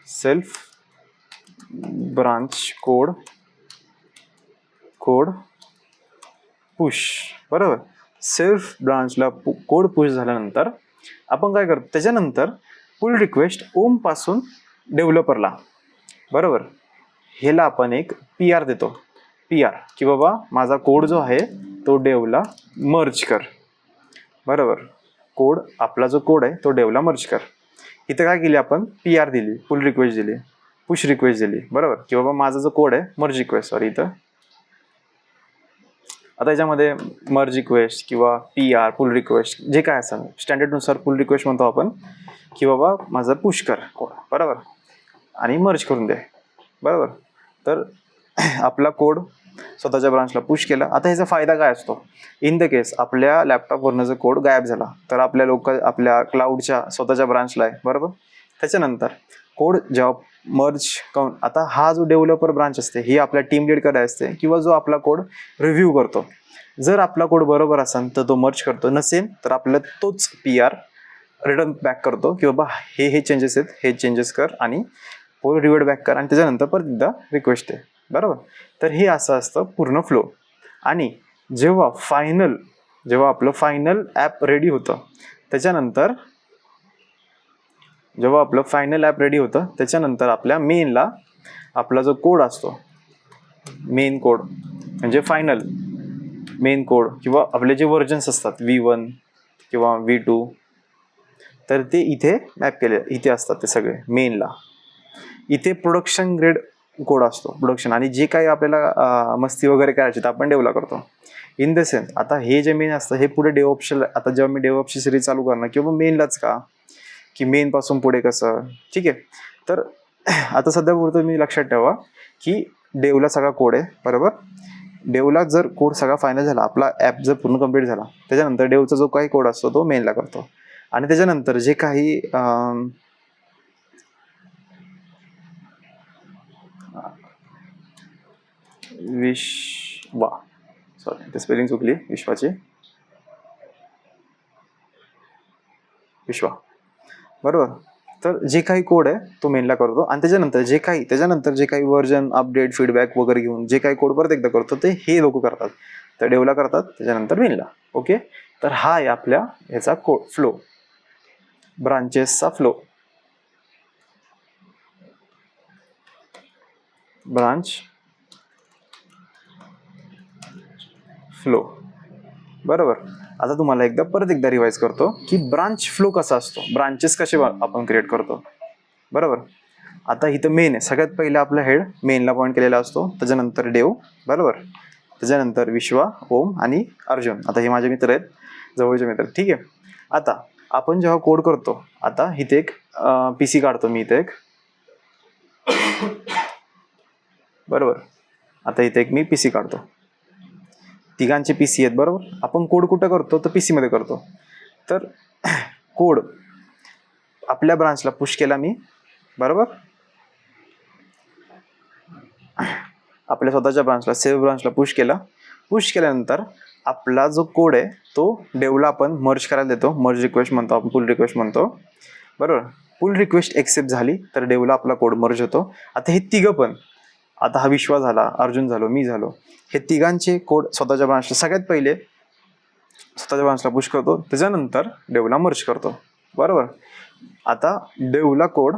Self branch code push. बरोबर, सेल्फ ब्रांचला कोड पुश झाल्यानंतर आपण काय करतो, त्याच्यानंतर पुल रिक्वेस्ट ओम पासून डेव्हलपरला. बरोबर, ह्याला आपण एक PR देतो, PR की बाबा माझा कोड जो आहे तो डेवला मर्ज कर. बरोबर, कोड आपला जो कोड आहे तो डेवला मर्ज कर. इथं काय केली आपण, PR दिली, पुल रिक्वेस्ट दिली, पुश रिक्वेस्ट दिली. बरोबर, की बाबा माझा जो कोड आहे मर्ज रिक्वेस्ट, सॉरी इथं आता याच्यामध्ये मर्ज रिक्वेस्ट किंवा PR पुल रिक्वेस्ट जे काय असेल स्टँडर्डनुसार पुल रिक्वेस्ट म्हणतो आपण, की बाबा माझा पुश कर कोड. बरोबर, आणि मर्ज करून दे. बरोबर, तर आपला कोड स्वतःच्या ब्रांचला पुश केला. आता ह्याचा फायदा काय असतो, इन द केस आपल्या लॅपटॉपवरनं जर कोड गायब झाला तर आपल्या क्लाउडच्या स्वतःच्या ब्रांचला आहे. बरोबर, त्याच्यानंतर कोड जेव्हा मर्ज करून, आता हा जो डेव्हलपर ब्रांच असते ही आपल्या टीम लीडकडे असते किंवा जो आपला कोड रिव्ह्यू करतो. जर आपला कोड बरोबर असेल तर तो मर्ज करतो, नसेल तर आपलं तोच PR रिटर्न बॅक करतो की बाबा हे चेंजेस आहेत, हे चेंजेस कर आणि कोड रिवर्ट बॅक कर आणि त्याच्यानंतर परत एकदा रिक्वेस्ट आहे. बरोबर, तर हे असं असतं पूर्ण फ्लो. आणि जेव्हा आपलं फायनल ॲप रेडी होतं त्याच्यानंतर आपल्या मेनला आपला जो कोड असतो, मेन कोड म्हणजे फायनल मेन कोड किंवा आपले जे व्हर्जन्स असतात V1 किंवा V2, तर ते इथे मॅप केले, इथे असतात ते सगळे मेनला. इथे प्रोडक्शन ग्रेड कोड असतो, प्रोडक्शन, आणि जे काही आपल्याला मस्ती वगैरे करायची तर आपण डेव्हलप करतो. इन द सेन्स आता हे जे मेन असतं हे पुढे डेव्हऑप्शन, आता जेव्हा मी डेव्हऑप्सची सिरीज चालू करणार किंवा मेनलाच का की मेन पासून पुढे कसं, ठीक आहे. तर आता सध्या पुरतं मी लक्षात ठेवा की डेवला सगळा कोड आहे. बरोबर, डेवला जर कोड सगळा फायनल झाला, आपला ॲप जर पूर्ण कम्प्लीट झाला, त्याच्यानंतर डेवचा जो काही कोड असतो तो मेनला करतो. आणि त्याच्यानंतर जे काही सॉरी स्पेलिंग चुकली, विश्वा. बरोबर, तर जे काही कोड आहे तो मेनला करतो आणि त्याच्यानंतर जे काही व्हर्जन अपडेट फीडबॅक वगैरे घेऊन जे काही कोड परत एकदा करतो ते हे लोक करतात, तर डेवला करतात त्याच्यानंतर मेनला. ओके, तर हा आहे आपल्या ह्याचा कोड फ्लो, ब्रांचेसचा ब्रांच फ्लो. बरोबर, आता तुम्हाला परत एकदा रिवाइज करतो की ब्रांच फ्लो कसा असतो, ब्रांचेस कसे आपण क्रिएट करतो. बरोबर, आता इथं मेन आहे, सगळ्यात पहिला आपला हेड मेनला पॉईंट केलेला असतो, त्याच्यानंतर डेव. बरोबर, त्याच्यानंतर विश्वा, ओम आणि अर्जुन. आता हे माझे मित्र आहेत, जवळचे मित्र. ठीक आहे, आता आपण जेव्हा कोड करतो, आता इथे एक PC काढतो मी, इथे एक बरोबर, आता इथे एक मी PC काढतो, तिघांचे PC आहेत. बरोबर, आपण कोड कुठं करतो तर PC मध्ये करतो. तर कोड आपल्या ब्रांचला पुश केला मी. बरोबर, आपल्या स्वतःच्या ब्रांचला, सेव्ह ब्रांचला पुश केल्यानंतर आपला जो कोड आहे तो डेवला आपण मर्ज करायला देतो, मर्ज रिक्वेस्ट म्हणतो आपण, पुल रिक्वेस्ट म्हणतो. बरोबर, पुल रिक्वेस्ट एक्सेप्ट झाली तर डेवला आपला कोड मर्ज होतो. आता हे तिघं पण, आता हा विश्वा झाला, अर्जुन झालो, मी झालो, हे तिघांचे कोड स्वतःच्या ब्रांचला सगळ्यात पहिले स्वतःच्या ब्रांचला पुश करतो, त्याच्यानंतर डेवला मर्ज करतो. बरोबर, आता डेवला कोड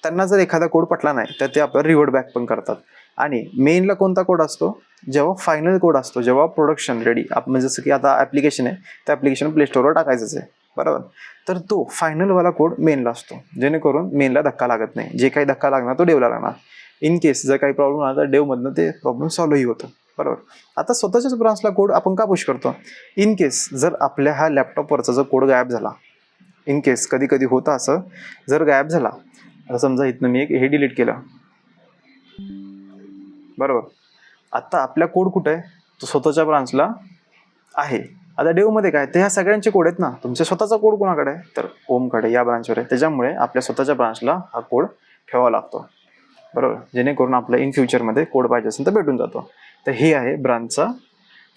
त्यांना जर एखादा कोड पटला नाही तर ते आपलं रिव्हर्ट बॅक पण करतात. आणि मेनला कोणता कोड असतो, जेव्हा फायनल कोड असतो, जेव्हा प्रोडक्शन रेडी, आपण जसं की आता ॲप्लिकेशन आहे, त्या ॲप्लिकेशन प्ले स्टोअरवर टाकायचंच आहे. बरोबर, तर तो फायनलवाला कोड मेनला असतो, जेणेकरून मेनला धक्का लागत नाही. जे काही धक्का लागणार तो डेवला लागणार. इन केस जर काही प्रॉब्लेम आला तर डेवमधनं ते प्रॉब्लेम सॉल्व्हही होतं. बरोबर, आता स्वतःच्याच ब्रांचला कोड आपण का पुश करतो, इन केस जर आपल्या ह्या लॅपटॉपवरचा जर कोड गायब झाला, इन केस कधी कधी होतं असं, जर गायब झाला, आता समजा इथनं मी हे डिलीट केलं. बरोबर, आता आपला कोड कुठं आहे, तो स्वतःच्या ब्रांचला आहे. आता डेवमध्ये काय, ते ह्या सगळ्यांचे कोड आहेत ना, तुमच्या स्वतःचा कोड कोणाकडे आहे तर ओमकडे, या ब्रांचवर आहे. त्याच्यामुळे आपल्या स्वतःच्या ब्रांचला हा कोड ठेवावा लागतो. बरोबर, जेणेकरून आपलं इन फ्युचरमध्ये कोड पाहिजे असेल तर भेटून जातो. तर हे आहे ब्रांचचा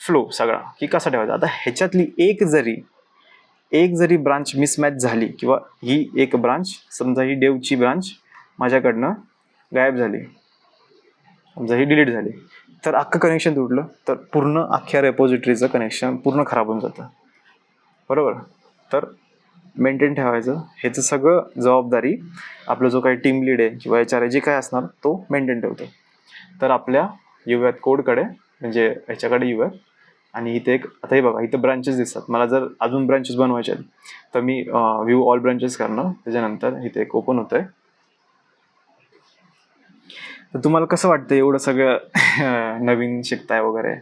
फ्लो सगळा, की कसा ठेवायचा. आता ह्याच्यातली एक जरी ब्रांच मिसमॅच झाली, किंवा ही एक ब्रांच, समजा ही डेवची ब्रांच माझ्याकडनं गायब झाली, समजा ही डिलीट झाली, तर अख्खं कनेक्शन तुटलं तर पूर्ण अख्ख्या रेपॉझिटरीचं कनेक्शन पूर्ण खराब होऊन जातं. बरोबर. तर मेंटेन ठेवायचं, ह्याचं सगळं जबाबदारी आपला जो काही टीम लीड आहे किंवा HR आहे जे काय असणार तो मेंटेन ठेवतो. तर आपल्या येऊयात कोडकडे, म्हणजे ह्याच्याकडे येऊयात. आणि इथे एक, आता हे बघा इथं ब्रांचेस दिसतात. मला जर अजून ब्रांचेस बनवायचे आहेत तर मी व्ह्यू ऑल ब्रांचेस करणार. त्याच्यानंतर इथे एक ओपन होतंय. तर तुम्हाला कसं वाटतं एवढं सगळं नवीन शिकताय वगैरे,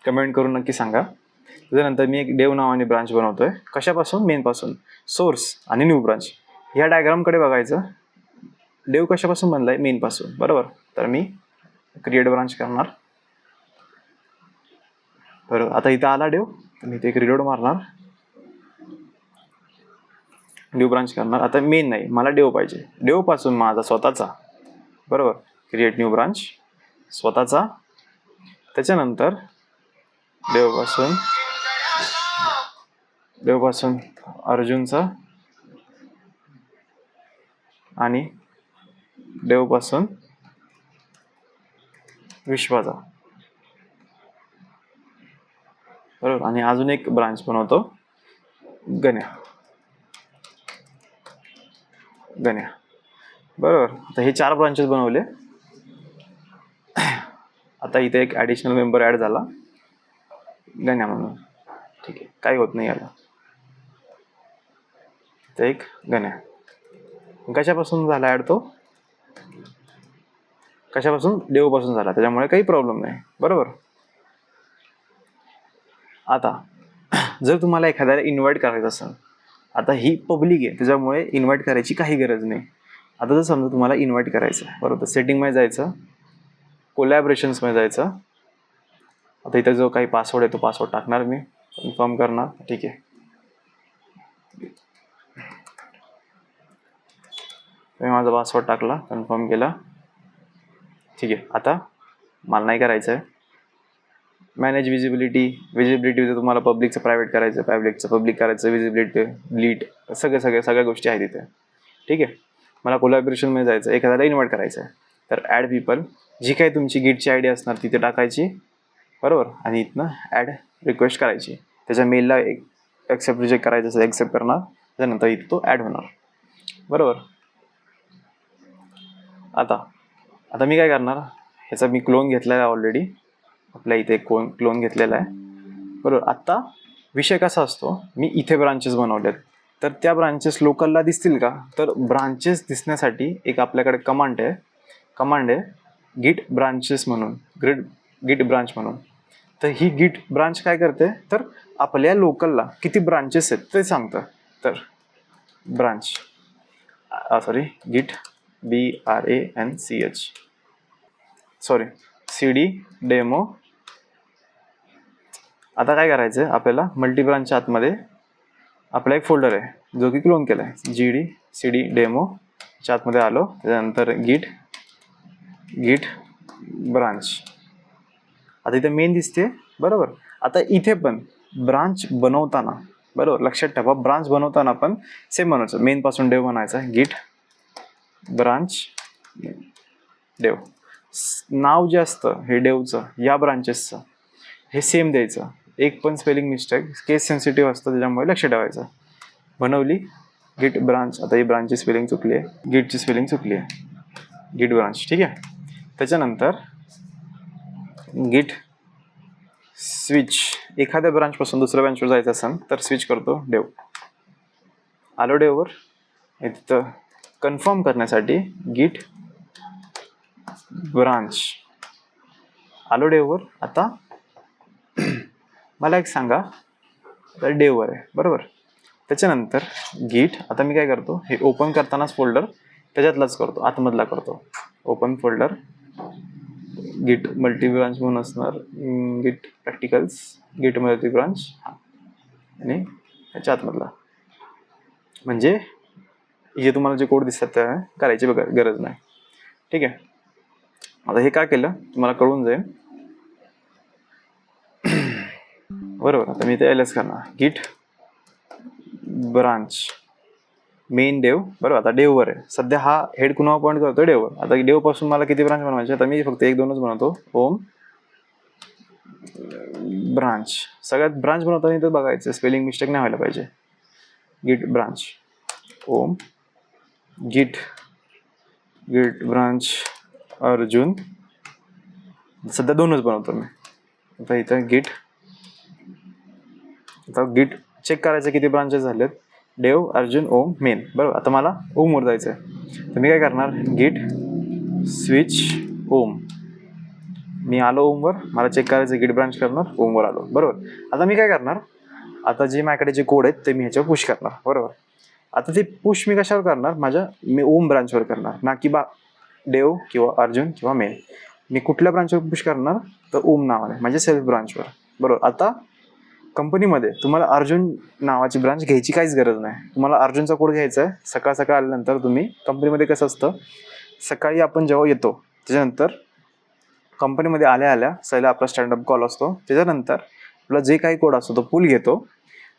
कमेंट करून नक्की सांगा. त्याच्यानंतर मी एक डेव नावाने ब्रांच बनवतोय. कशापासून? मेनपासून. सोर्स आणि न्यू ब्रांच ह्या डायग्रामकडे बघायचं. डेव कशापासून बनलाय? मेनपासून. बरोबर. तर मी क्रिएट ब्रांच करणार. बरोबर. आता इथं आला डेव, तर मी इथे एक रिलोड मारणार, न्यू ब्रांच करणार. आता मेन नाही, मला डेव पाहिजे. डेव पासून माझा स्वतःचा. बरोबर. क्रिएट न्यू ब्रांच, स्वतःचा. त्याच्यानंतर देवपासून अर्जुनचा आणि देवपासून विश्वाचा. बरोबर. आणि अजून एक ब्रांच बनवतो, गण्या. बरोबर. आता हे 4 ब्रांचेस बनवले. आता इथे एक ॲडिशनल मेंबर ॲड झाला, गण्या म्हणून. ठीक आहे, काही होत नाही याला. तर एक गण्या कशापासून झाला ॲड? तो कशापासून? देवपासून झाला, त्याच्यामुळे काही प्रॉब्लेम नाही. बरोबर. आता जर तुम्हाला एखाद्याला इन्व्हाइट करायचं असेल, आता ही पब्लिक आहे त्याच्यामुळे इन्व्हाइट करायची काही गरज नाही. आता जर समजा तुम्हाला इन्व्हाइट करायचं आहे, बरोबर, सेटिंगमध्ये जायचं, कोलॅबरेशन्समध्ये जायचं. आता इथं जो काही पासवर्ड आहे तो पासवर्ड टाकणार, मी कन्फर्म करणार. ठीक आहे, मी माझा पासवर्ड टाकला, कन्फर्म केला. ठीक आहे. आता मला नाही करायचं आहे मॅनेज विजिबिलिटी तर तुम्हाला पब्लिकचं प्रायव्हेट करायचं, प्रायव्हेटचं पब्लिक करायचं, विजिबिलिटी डिलीट, सगळ्या गोष्टी आहेत इथे. ठीक आहे. मला कोलॅबरेशनमध्ये जायचं, एखाद्याला इन्व्हाइट करायचं आहे, तर ॲड पीपल, जी काही तुमची गिटची आय डी असणार तिथे टाकायची. बरोबर. आणि इथनं ॲड रिक्वेस्ट करायची. त्याच्या मेलला एक ॲक्सेप्ट रिजेक्ट करायचं असेल, ॲक्सेप्ट करणार, त्यानंतर इथं तो ॲड होणार. बरोबर. आता मी काय करणार, ह्याचा मी क्लोन घेतलेला आहे ऑलरेडी, आपल्या इथे क्लोन घेतलेला आहे. बरोबर. आत्ता विषय कसा असतो, मी इथे ब्रांचेस बनवलेत, तर त्या ब्रांचेस लोकलला दिसतील का? तर ब्रांचेस दिसण्यासाठी एक आपल्याकडे कमांड आहे गिट ब्रांचेस म्हणून, गिट ब्रांच म्हणून. तर ही गिट ब्रांच काय करते, तर आपल्या लोकलला किती ब्रांचेस आहेत ते सांगतं. तर ब्रांच गिट BRANCH CD डेमो. आता काय करायचं, आपल्याला मल्टी ब्रांचच्या आतमध्ये आपला एक फोल्डर आहे जो की क्लोन केला आहे, GD CD डेमोच्या आतमध्ये आलो. त्याच्यानंतर गिट ब्रांच. आता इथे मेन दिसते. बरोबर. आता इथे पण ब्रांच बनवताना, बरोबर, लक्षात ठेवा, ब्रांच बनवताना पण सेम बनायचं, मेन पासून डेव बनायचा, गिट ब्रांच डेव. नाव जे असतं हे डेवचं, या ब्रांचेसचं, हे सेम द्यायचं. एक पण स्पेलिंग मिस्टेक, केस सेन्सिटिव्ह असतं, त्याच्यामुळे लक्ष ठेवायचं. बनवली गिट ब्रांच. आता ही ब्रांचची स्पेलिंग चुकली आहे, गिटची स्पेलिंग चुकली आहे, गिट ब्रांच. ठीक आहे. त्याच्यानंतर गिट स्विच, एखाद्या ब्रांचपासून दुसऱ्या ब्रांचवर जायचं असेल तर स्विच करतो डेव. आलो डेववर. इथं कन्फर्म करण्यासाठी गिट ब्रांच, आलो डेववर. आता मला एक सांगा, तर डेववर आहे. बरोबर. त्याच्यानंतर गिट, आता मी काय करतो, हे ओपन करतानाच फोल्डर त्याच्यातलाच करतो, आतमधला करतो. ओपन फोल्डर, गिट मल्टी ब्रांच म्हणून असणार, गिट प्रॅक्टिकल्स, गिट मल्टी ब्रांच, आणि त्याच्या आतमधला. म्हणजे हे तुम्हाला जे कोड दिसतात त्या करायची गरज नाही. ठीक आहे. आता हे काय केलं तुम्हाला कळून जाईल. बरोबर. आता मी ते LS करणार, गिट ब्रांच मेन डेव, बरोबर. आता डेववर आहे सध्या, हा हेड कुणावर पॉईंट करतोय? डेववर. आता डेवपासून मला किती ब्रांच बनवायचे? आता मी फक्त 1-2च बनवतो. ओम ब्रांच. सगळ्यात ब्रांच बनवताना तर बघायचं स्पेलिंग मिस्टेक नाही व्हायला पाहिजे. गिट ब्रांच, ओम गिट गिट ब्रांच अर्जुन. सध्या 2च बनवतो मी. आता इथं गिट, आता गिट चेक करायचं किती ब्रांचेस झालेत. डेव, अर्जुन, ओम, मेन, बरोबर. आता मला ओमवर जायचं आहे, तर मी काय करणार? गिट स्विच ओम. मी आलो ओमवर, मला चेक करायचं, गिट ब्रांच करणार, ओमवर आलो, बरोबर. आता मी काय करणार? आता जे माझ्याकडे जे कोड आहेत ते मी ह्याच्यावर पुश करणार, बरोबर. आता ते पुश मी कशावर करणार? मी ओम ब्रांचवर करणार, ना की डेव किंवा अर्जुन किंवा मेन. मी कुठल्या ब्रांचवर पुश करणार? तर ओम नावाने, म्हणजे सेल्फ ब्रांचवर, बरोबर. आता कंपनीमध्ये तुम्हाला अर्जुन नावाची ब्रांच घ्यायची काहीच गरज नाही. तुम्हाला अर्जुनचा कोड घ्यायचा आहे. सकाळ सकाळ आल्यानंतर तुम्ही कंपनीमध्ये कसं असतं, सकाळी आपण जेव्हा येतो त्याच्यानंतर कंपनीमध्ये आल्या सैला आपला स्टँडअप कॉल असतो. त्याच्यानंतर आपला जे काही कोड असतो तो पूल घेतो.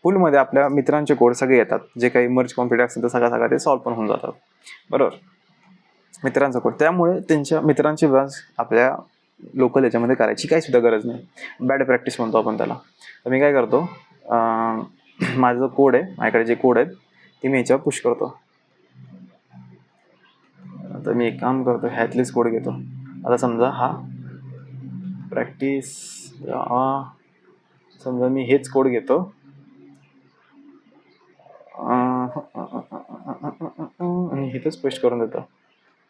पूलमध्ये आपल्या मित्रांचे कोड सगळे येतात, जे काही मर्ज कॉम्प्लीट असतील तर सगळं ते सॉल्व पण होऊन जातात, बरोबर. मित्रांचा कोड, त्यामुळे त्यांच्या मित्रांची ब्रांच आपल्या लोकल याच्यामध्ये करायची काही सुद्धा गरज नाही. बॅड प्रॅक्टिस म्हणतो आपण त्याला. तर मी काय करतो, माझं कोड आहे, माझ्याकडे जे कोड आहेत ते मी ह्याच्यावर पुश करतो. आता मी एक काम करतो, ह्यातलेच कोड घेतो. आता समजा हा प्रॅक्टिस, समजा मी हेच कोड घेतो आणि इथंच पेस्ट करून देतो,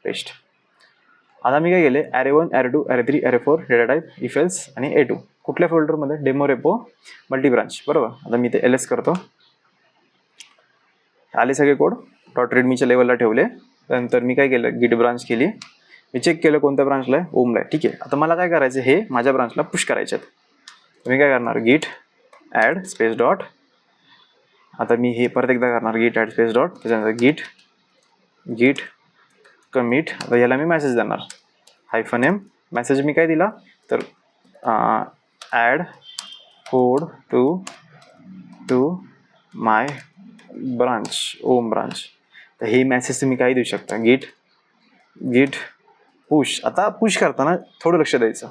पेस्ट. आता मी काय केले? array1, array2, array3, array4 data type, if else आणि a2. कुठल्या फोल्डरमध्ये? डेमो रेपो मल्टी ब्रांच, बरोबर. आता मी ते ls करतो. आले सगळे कोड, डॉट रीडमीच्या लेवलला ठेवले. त्यानंतर मी काय केलं? गिट ब्रांच केली. मी चेक केलं कोणत्या ब्रांचला आहे? ओमला आहे, ठीक आहे. आता मला काय करायचं? हे माझ्या ब्रांचला पुश करायचे आहेत. मी काय करणार? गिट ॲड स्पेस डॉट. आता मी हे परत एकदा करणार, गिट ॲड स्पेस डॉट. त्याच्यानंतर गिट कमिट. आता याला मी मेसेज देणार, -m. मेसेज मी काय दिला? तर add code to my branch, Om branch. तर हे मेसेज तुम्ही काही देऊ शकता. गिट पुश. आता पुश करताना थोडं लक्ष द्यायचं,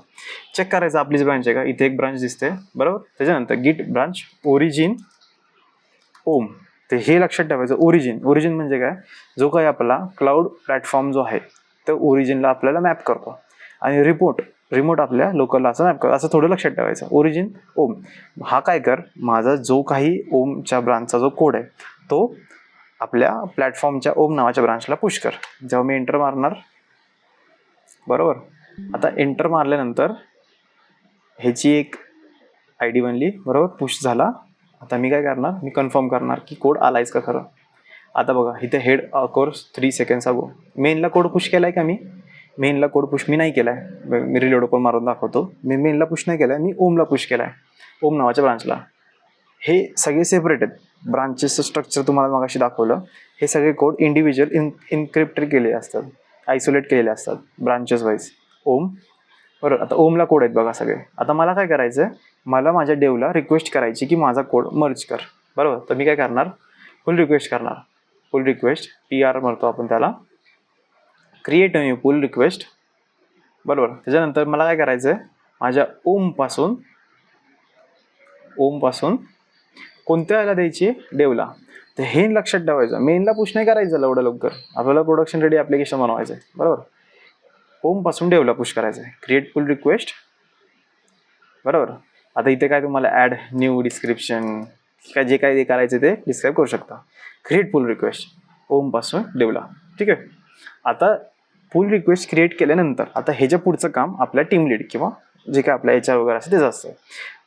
चेक करायचं आपलीच ब्रांच आहे का. इथे एक ब्रांच दिसते, बरोबर. त्याच्यानंतर गिट ब्रांच ओरिजिन ओम. ते हे लक्षात ठेवायचं. ओरिजिन म्हणजे काय? जो काही आपला क्लाउड प्लॅटफॉर्म जो आहे तो ओरिजिनला आपल्याला मॅप करतो, आणि रिमोट आपल्या लोकलला असं मॅप करतो, असं थोडं लक्षात ठेवायचं. ओरिजिन ओम. हा काय कर, माझा जो काही ओमच्या ब्रांचचा जो कोड आहे तो आपल्या प्लॅटफॉर्मच्या ओम नावाच्या ब्रांचला पुश कर. जेव्हा मी एंटर मारणार, बरोबर. आता एंटर मारल्यानंतर ह्याची एक ID बनली, बरोबर. पुश झाला. आता मी काय करणार? मी कन्फर्म करणार की कोड आलायच का खरं. आता बघा इथे हेड कोर्स 3 सेकंड्स अगो मेनला कोड पुश केलाय का? मी मेनला कोड पुश मी नाही केलाय. मी रिलोड पण मारून दाखवतो. मी मेनला पुश नाही केलाय, मी ओमला पुश केलाय, ओम नावाच्या ब्रांचला. हे सगळे सेपरेट आहेत. ब्रांचेसचं स्ट्रक्चर तुम्हाला मगाशी दाखवलं. हे सगळे कोड इंडिव्हिज्युअल इनक्रिप्टेड केले असतात, आयसोलेट केलेले असतात ब्रांचेस वाईज. ओम, बरोबर. आता ओमला कोड आहेत बघा सगळे. आता मला काय करायचं? मला माझ्या डेवला रिक्वेस्ट करायची की माझा कोड मर्ज कर, बरोबर. तर मी काय करणार? पुल रिक्वेस्ट करणार. पुल रिक्वेस्ट PR म्हणतो आपण त्याला. क्रिएट न्यू पुल रिक्वेस्ट, बरोबर. त्याच्यानंतर मला काय करायचं आहे? माझ्या ओमपासून कोणत्या याला द्यायची? डेवला. तर हे लक्षात ठेवायचं, मेनला पुश नाही करायचं एवढं लवकर. आपल्याला प्रोडक्शन रेडी ॲप्लिकेशन बनवायचं आहे, बरोबर. ओमपासून डेवला पुश करायचं आहे. क्रिएट पुल रिक्वेस्ट, बरोबर. आता इथे काय तुम्हाला ॲड न्यू डिस्क्रिप्शन काय जे काय करायचं ते डिस्क्राईब करू शकता. क्रिएट पुल रिक्वेस्ट ओमपासून डेवला, ठीक आहे. आता पुल रिक्वेस्ट क्रिएट केल्यानंतर आता ह्याच्या पुढचं काम आपल्या टीम लीड किंवा जे काय आपल्या HR वगैरे असं तेच असतं,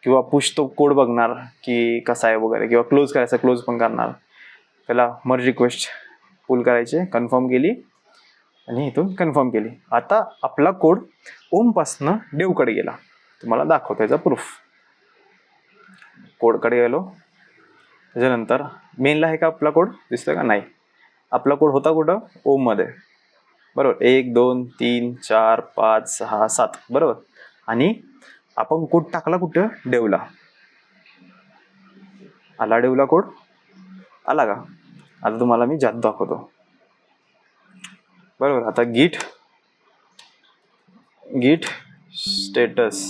किंवा पुश तो कोड बघणार की कसा आहे वगैरे, किंवा क्लोज करायचा, क्लोज पण करणार. त्याला मर्ज रिक्वेस्ट पुल करायचे, कन्फर्म केली आणि इथून कन्फर्म केली. आता आपला कोड ओमपासनं डेवकडे गेला. तुम्हाला दाखवतो याचा प्रूफ. कोडकडे गेलो, त्याच्यानंतर मेनला आहे का आपला कोड? दिसतोय का? नाही. आपला कोड होता कुठं? ओममध्ये, बरोबर. 1 2 3 4 5 6 7, बरोबर. आणि आपण कोड टाकला कुठं? डेवला. आला डेवला कोड? आला का? आता तुम्हाला मी जादू दाखवतो. बरोबर, आता git status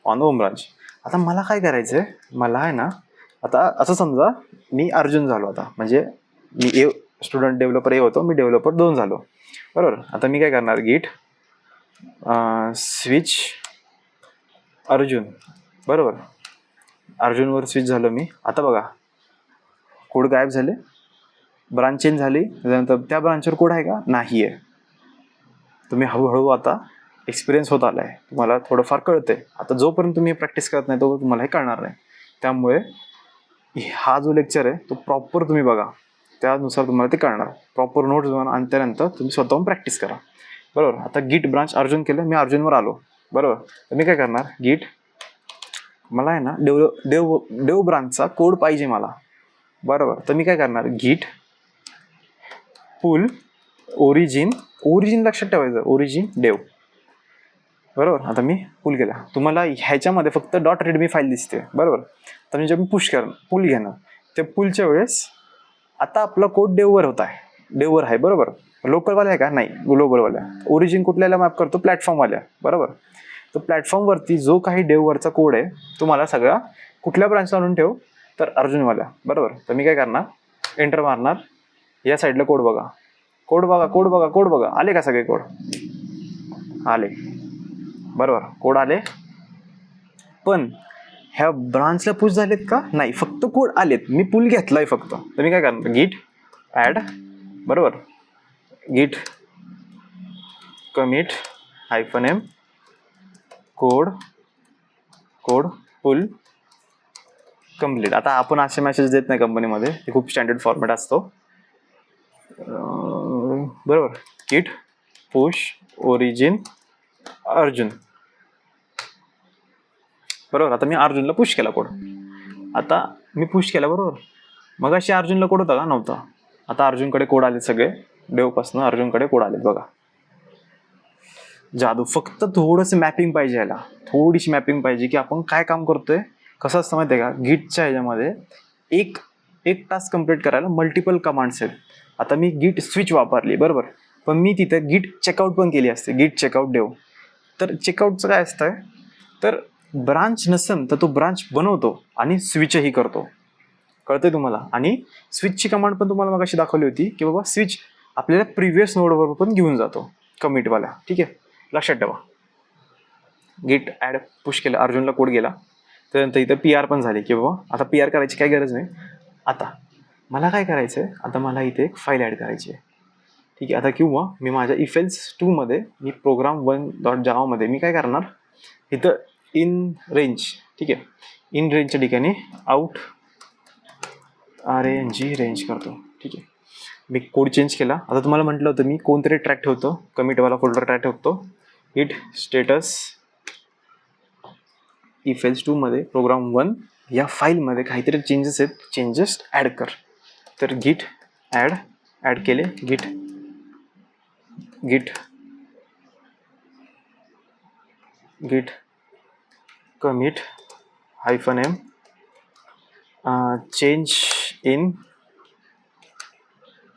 on home branch. आता मला काय करायचंय, मला आहे ना, आता असं समजा मी अर्जुन झालो आता, म्हणजे मी स्टुडंट डेव्हलपर ए होतो, मी डेव्हलपर 2 झालो. बरोबर, आता मी काय करणार, git स्विच अर्जुन. बरोबर, अर्जुनवर स्विच झालो मी. आता बघा कोड गायब झाले, ब्रांच चेंज झाली, त्यानंतर त्या ब्रांचवर कोड आहे का, नाही आहे. तुम्ही हळूहळू आता एक्सपिरियन्स होत आलाय, तुम्हाला थोडंफार कळतंय. आता जोपर्यंत तुम्ही प्रॅक्टिस करत नाही तो तुम्हाला हे कळणार नाही. त्यामुळे हा जो लेक्चर आहे तो प्रॉपर तुम्ही बघा, त्यानुसार तुम्हाला ते कळणार. प्रॉपर नोट्स बनवा आणि त्यानंतर तुम्ही स्वतःहून प्रॅक्टिस करा. बरोबर, आता गिट ब्रांच अर्जुन केलं, मी अर्जुनवर आलो. बरोबर, तर मी काय करणार, गिट मला आहे ना देव ब्रांचचा कोड पाहिजे मला. बरोबर, तर मी काय करणार, गिट पुल ओरिजिन लक्षात ठेवायचं, ओरिजिन देव. बरोबर, आता मी पुल केला. तुम्हाला ह्याच्यामध्ये फक्त .readme फाईल दिसते. बरोबर, तर मी जेव्हा पुश करणार, पुल घेणार, त्या पुलच्या वेळेस आता आपला कोड देववर होत आहे, देववर आहे. बरोबर, लोकलवाल्या आहे का, नाही, ग्लोबलवाल्या. ओरिजिन कुठल्याला मॅप करतो, प्लॅटफॉर्मवाल्या. बरोबर, तर प्लॅटफॉर्मवरती जो काही देववरचा कोड आहे तुम्हाला सगळा कुठल्या ब्रांचला आणून ठेव, तर अर्जुनवाल्या. बरोबर, तर मी काय करणार, एंटर मारणार. या साईडला कोड बघा, कोड बघा. आले का सगळे कोड, आले. बरोबर, कोड आले, पण ह्या ब्रांचला पुश झालेत का, नाही, फक्त कोड आलेत. मी पुल घेतलाय फक्त. तर मी काय करणार, गिट ॲड. बरोबर, गिट कमिट -m कोड पुल कम्प्लीट. आता आपण असे मेसेज देत नाही कंपनीमध्ये, ते खूप स्टँडर्ड फॉर्मॅट असतो. बरोबर, गिट पुश ओरिजिन अर्जुन. बरोबर, आता मी अर्जुनला पुश केला कोड. आता मी पुश केला. बरोबर, मग अशी अर्जुनला कोड होता का, नव्हता. आता अर्जुनकडे कोड आले, सगळे देवपासून अर्जुनकडे कोड आलेत. बघा, जादू. फक्त थोडंसं मॅपिंग पाहिजे याला, थोडीशी मॅपिंग पाहिजे की आपण काय काम करतोय. कसं असतं माहिती आहे का, गिटच्या ह्याच्यामध्ये एक टास्क कम्प्लीट करायला मल्टिपल कमांड्स आहेत. आता मी गिट स्विच वापरली. बरोबर, पण मी तिथे गिट चेकआउट पण केली असते, गिट चेकआउट देव. तर चेकआउटचं काय असतं, तर ब्रांच नसेल तर तो ब्रांच बनवतो आणि स्विचही करतो. कळतंय तुम्हाला. आणि स्विचची कमांड पण तुम्हाला मग अशी दाखवली होती की बाबा स्विच आपल्याला प्रिव्हियस नोडवर पण घेऊन जातो कमिटवाला. ठीक आहे, लक्षात ठेवा. गिट ॲड पुश केलं, अर्जुनला कोड गेला. त्यानंतर इथं PR पण झाली की बाबा आता PR करायची काही गरज नाही. आता मला काय करायचं आहे, आता मला इथे एक फाईल ॲड करायची आहे. ठीक आहे, आता किंवा मी माझ्या इफेल्स 2 मध्ये मी program1.java मध्ये मी काय करणार, इथं इन रेंज. ठीक आहे, इन रेंजच्या ठिकाणी आउट रेंज करतो. ठीक आहे, मी कोड चेंज केला. आता तुम्हाला म्हटलं होतं मी कोणतरी ट्रॅक ठेवतो, कमिटवाला फोल्डर ट्रॅक ठेवतो. गिट स्टेटस इफेल्स 2 मध्ये program1 या फाईलमध्ये काहीतरी चेंजेस आहेत, चेंजेस ॲड कर. तर गिट ॲड केले, गिट commit -m change in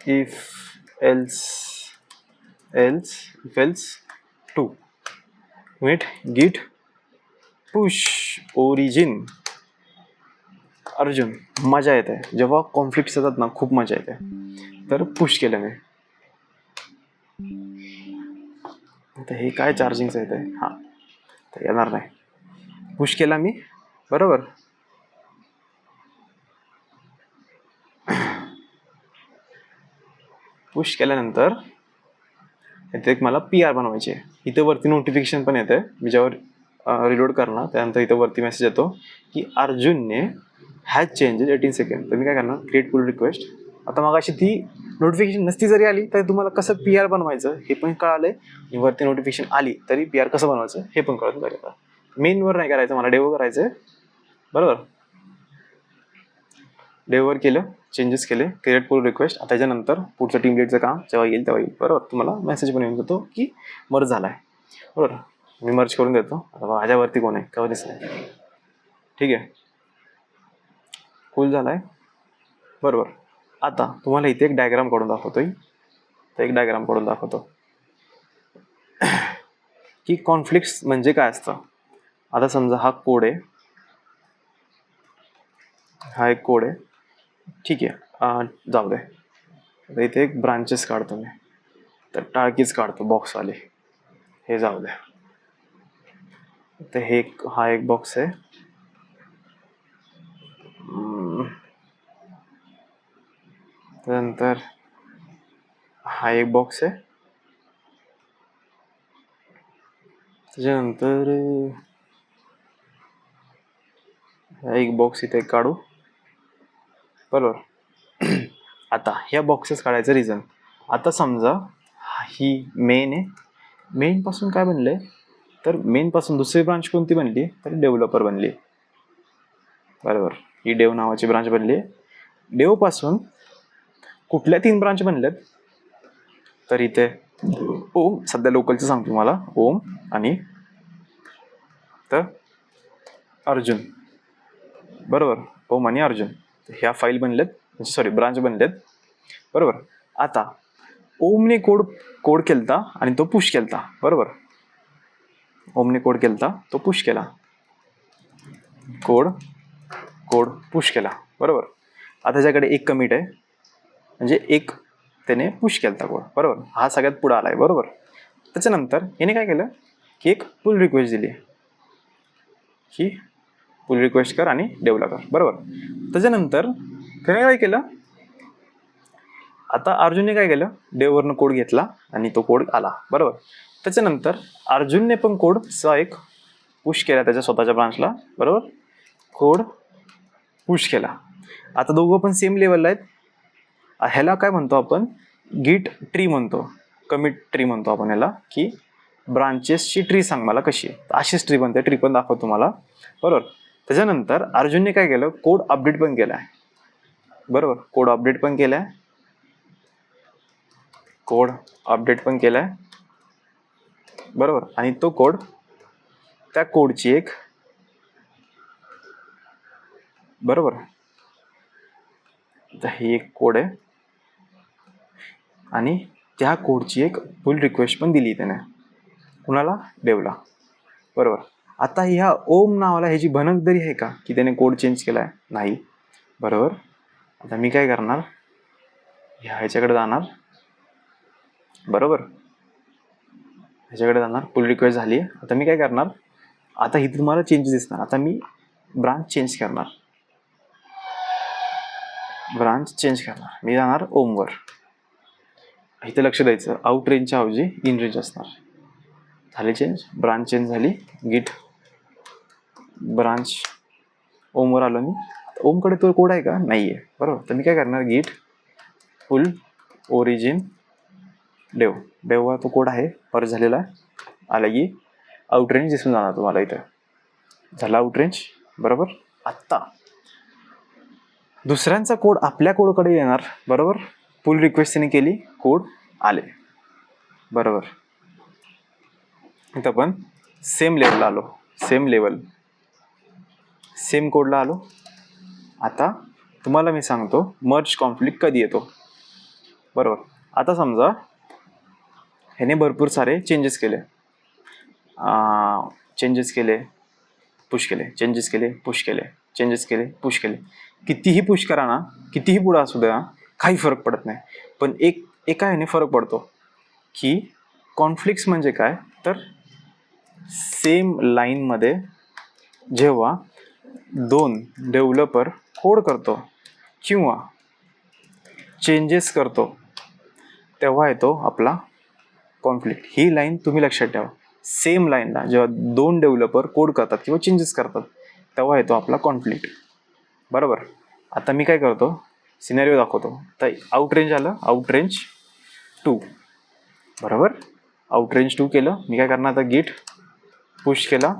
if else 2 गिट पुश ओरिजिन अर्जुन. मजा येते जेव्हा कॉन्फ्लिक्ट येतात ना, खूप मजा येते. तर पुश केलं मी. आता हे काय चार्जिंगचं येत आहे, हां, तर येणार नाही. पुश केला मी. बरोबर, पुश केल्यानंतर इथे एक मला PR बनवायची आहे. इथे वरती नोटिफिकेशन पण येते, मी ज्यावर रिलोड करणार त्यानंतर इथं वरती मेसेज येतो की अर्जुनने हॅज चेंजेस 18 सेकंड. तर मी काय करणार, क्रिएट पुल रिक्वेस्ट. आता मग अशी ती नोटिफिकेशन नसती जरी आली तर तुम्हाला कसं PR बनवायचं हे पण कळालंय, आणि वरती नोटिफिकेशन आली तरी PR कसं बनवायचं हे पण कळत झालं. मेनवर नाही करायचं, मला डेववर करायचं आहे. बरोबर, डेववर केलं, चेंजेस केले, क्रिएट पुल रिक्वेस्ट. आता त्याच्यानंतर पुढचं टीम लीडचं काम जेव्हा येईल तेव्हा येईल. बरोबर, तुम्हाला मेसेज पण येऊन जातो की मर्ज झाला आहे. बरोबर, मी मर्ज करून देतो. आता माझ्यावरती कोण आहे केव्हा दिसत नाही. ठीक आहे, फुल झालाय बरोबर. आता तुम्हाला इथे एक डायग्राम काढून दाखवतोय, तर एक डायग्राम काढून दाखवतो की कॉन्फ्लिक्ट्स म्हणजे काय असतं. आता समजा हा कोड आहे, हा एक कोड आहे, ठीक आहे. जाऊ दे, आता इथे एक ब्रांचेस काढतो मी, तर टाळकीच काढतो बॉक्सवाले, हे जाऊ दे. तर हा एक बॉक्स आहे, त्यानंतर हा एक बॉक्स आहे, त्याच्यानंतर हा एक बॉक्स इथे काढू बरोबर. आता ह्या बॉक्सेस काढायचं रिझन, आता समजा ही मेन आहे, मेन पासून काय बनलंय, तर मेन पासून दुसरी ब्रांच कोणती बनली, तर डेव्हलपर बनली बरोबर. ही डेव नावाची ब्रांच बनली. डेव पासून कुठल्या 3 ब्रांच बनल्यात, तर इथे ओम, सध्या लोकलचं सांगतो तुम्हाला, ओम आणि तर अर्जुन बरोबर. ओम आणि अर्जुन ह्या फाईल बनल्यात, सॉरी ब्रांच बनल्यात बरोबर. आता ओमने कोड केलता आणि तो पुश केलता बरोबर. ओमने कोड केलता, तो पुश केला, कोड पुश केला बरोबर. आता त्याच्याकडे एक कमिट आहे, म्हणजे एक त्याने पुश केलता कोड बरोबर, हा सगळ्यात पुढे आलाय बरोबर. त्याच्यानंतर याने काय केलं की एक पुल रिक्वेस्ट दिली, ही पुल रिक्वेस्ट कर आणि डेव्हलप कर बरोबर. त्याच्यानंतर त्याने काय केलं, आता अर्जुनने काय केलं, डेववरनं कोड घेतला आणि तो कोड आला बरोबर. त्याच्यानंतर अर्जुनने पण कोडचा एक पुश केला त्याच्या स्वतःच्या ब्रांचला बरोबर, कोड पुश केला. आता दोघं पण सेम लेवलला आहेत. ह्याला काय म्हणतो आपण, गिट ट्री म्हणतो, कमिट ट्री म्हणतो आपण ह्याला, की ब्रांचेसची ट्री सांग मला कशी आहे, अशीच ट्री बनते, ट्री पण दाखवतो तुम्हाला बरोबर. त्याच्यानंतर अर्जुनने काय केलं, कोड अपडेट पण केलाय बरोबर, कोड अपडेट पण केलाय, कोड अपडेट पण केलाय बरोबर. आणि तो कोड, त्या कोडची एक बरोबर, तर ही एक कोड आहे आणि त्या कोडची एक पुल रिक्वेस्ट पण दिली त्याने, कुणाला, डेवला बरोबर. आता ह्या ओम नावाला ह्याची भनक तरी आहे का की त्याने कोड चेंज केलाय, नाही बरोबर. आता मी काय करणार, ह्याच्याकडे जाणार बरोबर, ह्याच्याकडे जाणार, पुल रिक्वेस्ट झाली. आता मी काय करणार, आता इथे तुम्हाला चेंजेस दिसणार, आता मी ब्रांच चेंज करणार, मी जाणार ओमवर. इथे लक्ष द्यायचं, आउट रेंजच्या ऐवजी इन रेंज असणार. झाली चेंज, ब्रांच चेंज झाली, गिट ब्रांच ओमवर आलो मी. ओमकडे तो कोड आहे का, नाही आहे बरोबर. तर मी काय करणार, गिट फुल ओरिजिन डेववर तो कोड आहे, परत झालेला आला की आउट रेंज दिसून जाणार तुम्हाला, इथं झाला आउट रेंज बरोबर. आत्ता दुसऱ्यांचा कोड आपल्या कोडकडे येणार बरोबर, पुल रिक्वेस्ट त्याने केली, कोड आले बरोबर. इथं पण सेम लेवलला आलो, सेम कोडला आलो. आता तुम्हाला मी सांगतो मर्ज कॉन्फ्लिक्ट कधी येतो बरोबर. आता समजा ह्याने भरपूर सारे चेंजेस केले, पुश केले, चेंजेस केले, पुश केले, कितीही पुश करा ना, कितीही पुढं असू द्या, काही फरक पडत नाही. पण एका ह्याने फरक पडतो की कॉन्फ्लिक्ट्स म्हणजे काय, तर सेम लाईनमध्ये जेव्हा 2 डेव्हलपर कोड करतो किंवा चेंजेस करतो तेव्हा येतो आपला कॉन्फ्लिक्ट. ही लाईन तुम्ही लक्षात ठेवा, सेम लाईनला जेव्हा 2 डेव्हलपर कोड करतात किंवा चेंजेस करतात तेव्हा येतो आपला कॉन्फ्लिक्ट बरोबर. आता मी काय करतो, सिनेरिओ दाखवतो. तर आउट रेंज आलं, आउट रेंज 2 बरोबर, आउट रेंज 2 केलं. मी काय करणार, आता गिट पुश केला,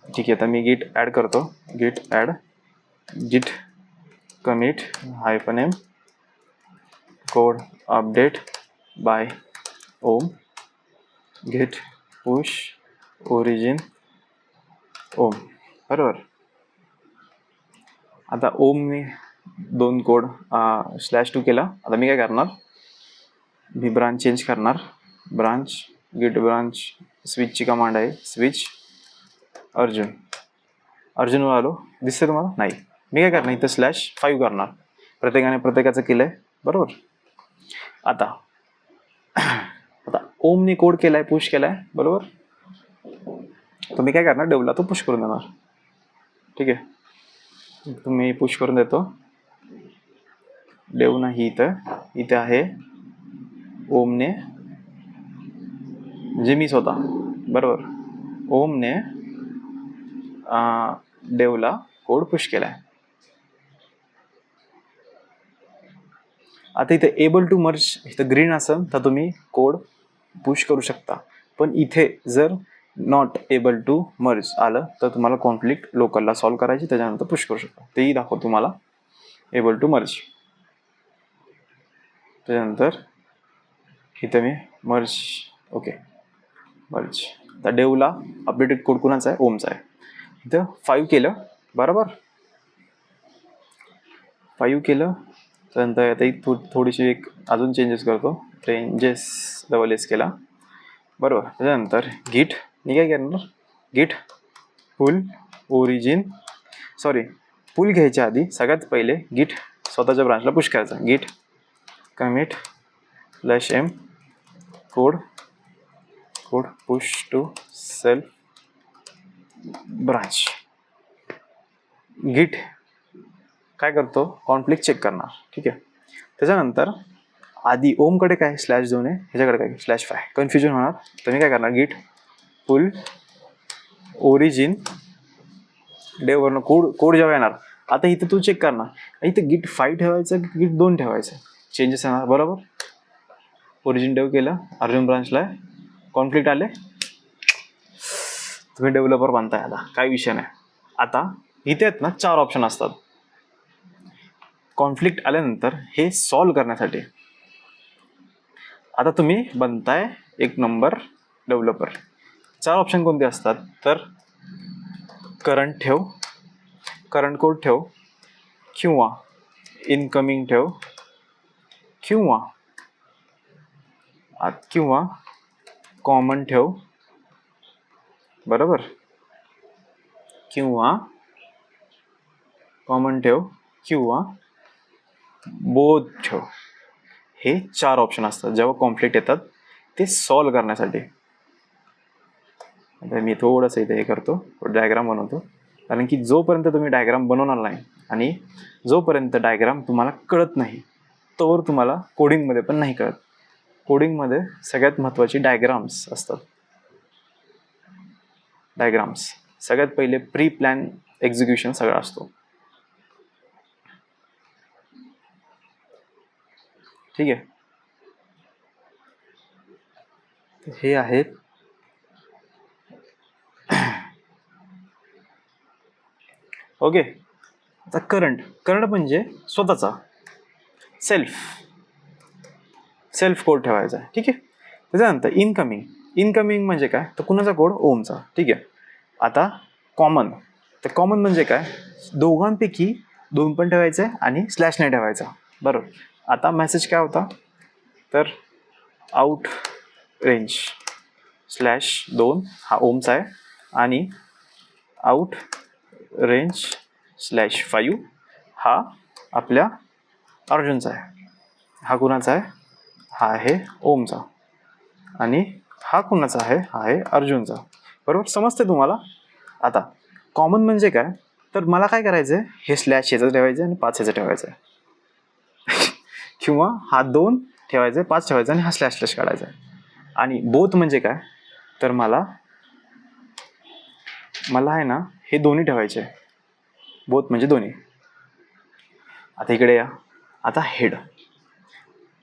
ठीक आहे. आता मी गिट ॲड करतो, git add git commit -m code update by Om, git push origin ओम बरोबर. आता ओमने 2 कोड /2 केला. आता मी काय करणार, मी ब्रांच चेंज करणार. ब्रांच गिट ब्रांच स्विचची कमांड आहे, स्विच अर्जुनवर आलो. दिसतं तुम्हाला? नाही. मी काय करणार इथं /5 करणार. प्रत्येकाने प्रत्येकाचं केलंय बरोबर. आता ओमने कोड केलाय, पुश केलाय बरोबर. तर मी काय करणार, डेवला तो पुश करून देणार. ठीक आहे, तुम्ही पुश करून देतो. डेव नाही इथं आहे ओमने, म्हणजे मी स्वतः बरोबर. ओमने डेवला कोड पुश केलाय. आता इथे एबल टू मर्ज इथं ग्रीन असेल तर तुम्ही कोड पुश करू शकता, पण इथे जर नॉट एबल टू मर्ज आलं तर तुम्हाला कॉन्फ्लिक्ट लोकलला सॉल्व्ह करायची, त्याच्यानंतर पुश करू शकता. तेही दाखवतो तुम्हाला. एबल टू मर्ज, त्याच्यानंतर इथे मी मर्ज, ओके मर्ज. आता डेवला अपडेटेड कोड कुणाचा आहे, ओमचा आहे. इथं 5 केलं बरोबर, 5 केलं. त्यानंतर आता थोडीशी एक अजून चेंजेस करतो. -S केला बरोबर. त्याच्यानंतर गिट मी काय करणार, गिट पुल ओरिजिन, पुल घ्यायच्या आधी सगळ्यात पहिले गिट स्वतःच्या ब्रांचला पुश करायचा. Git commit /m code push to self branch. Git काय करतो, कॉन्फ्लिक्ट चेक करणार. ठीक आहे. त्याच्यानंतर आधी ओमकडे काय /2 आहे, ह्याच्याकडे काय /5, कन्फ्युजन होणार. तर मी काय करणार, गिट पुल ओरिजिन डेववरनं कोड जेव्हा येणार. आता इथं तू चेक करणार, इथं गिट 5 ठेवायचं की गिट 2 ठेवायचं, चेंजेस येणार बरोबर. ओरिजिन डेव केलं, अर्जुन ब्रांचला कॉन्फ्लिक्ट आले, तुम्ही डेव्हलपर बनताय. आता काही विषय नाही. आता इथे आहेत ना 4 ऑप्शन असतात. कॉन्फ्लिक्ट आल्यानंतर हे सॉल्व्ह करण्यासाठी आता तुम्ही बनताय 1 नंबर डेव्हलपर. 4 ऑप्शन कोणते असतात, तर करंट ठेव, करंट कोड ठेव, किंवा इनकमिंग ठेव, किंवा कॉमन ठेव बरोबर, किंवा कॉमन ठेव, किंवा बोथ ठेव. हे 4 ऑप्शन असतात जेव्हा कॉन्फ्लिक्ट येतात ते सॉल्व्ह करण्यासाठी. आता मी थोडंसं इथे हे करतो, डायग्राम बनवतो. कारण की जोपर्यंत तुम्ही डायग्राम बनवणार नाही आणि जोपर्यंत डायग्राम तुम्हाला कळत नाही तोवर तुम्हाला कोडिंगमध्ये पण नाही कळत. कोडिंगमध्ये सगळ्यात महत्त्वाची डायग्राम्स असतात. डायग्राम्स सगळ्यात पहिले प्री प्लॅन एक्झिक्युशन सगळा असतो. ठीक आहे. हे आहेत ओके. आता करंट म्हणजे स्वतःचा सेल्फ कोड ठेवायचा आहे. ठीक आहे. त्याच्यानंतर इनकमिंग म्हणजे काय, तर कुणाचा कोड, ओमचा. ठीक आहे. आता कॉमन म्हणजे काय, दोघांपैकी 2 पण ठेवायचं आहे आणि / नाही ठेवायचा बरोबर. आता मेसेज काय होता, तर आउट रेंज /2 हा ओमचा आहे आणि आउट रेंज /5 हा आपल्या अर्जुनचा आहे. हा कुणाचा आहे, हा आहे ओमचा, आणि हा कुणाचा आहे, हा आहे अर्जुनचा बरोबर. समजते तुम्हाला. आता कॉमन म्हणजे काय, तर मला काय करायचं आहे, हे /ह्याचं ठेवायचं आणि 5 ह्याचं ठेवायचं आहे किंवा हा 2 ठेवायचं आहे, 5 ठेवायचं आणि हा // काढायचा आहे. आणि बोथ म्हणजे काय, तर मला आहे ना हे दोन्ही ठेवायचे आहे. बोथ म्हणजे दोन्ही. आता इकडे या. आता हेड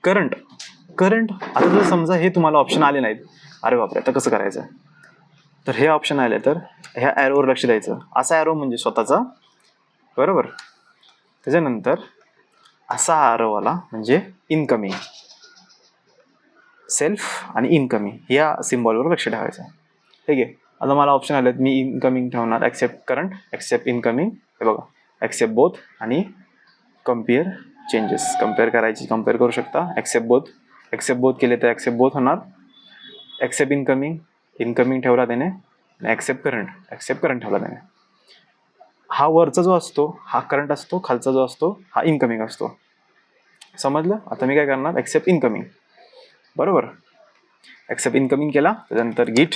करंट आता जर समजा हे तुम्हाला ऑप्शन आले नाहीत, अरे बापरे आता कसं करायचं, तर हे ऑप्शन आले तर ह्या ॲरोवर लक्ष द्यायचं. असा ॲरो म्हणजे स्वतःचा बरोबर. त्याच्यानंतर असा ॲरोवाला म्हणजे इनकमिंग, सेल्फ आणि इनकमिंग या सिम्बॉलवर लक्ष ठेवायचं. ठीक आहे. आता मला ऑप्शन आलेत, मी इनकमिंग ठेवणार, ॲक्सेप्ट करंट, ॲक्सेप्ट इनकमिंग. हे बघा, ॲक्सेप्ट बोथ आणि कम्पेअर चेंजेस. कम्पेअर करू शकता. ॲक्सेप्ट बोथ केले तर ॲक्सेप्ट बोथ होणार. ॲक्सेप्ट इनकमिंग ठेवला त्याने, ॲक्सेप्ट करंट ठेवला त्याने. हा वरचा जो असतो हा करंट असतो, खालचा जो असतो हा इनकमिंग असतो. समजलं? आता मी काय करणार, ॲक्सेप्ट इनकमिंग. बरोबर, ॲक्सेप्ट इनकमिंग केला, त्याच्यानंतर गिट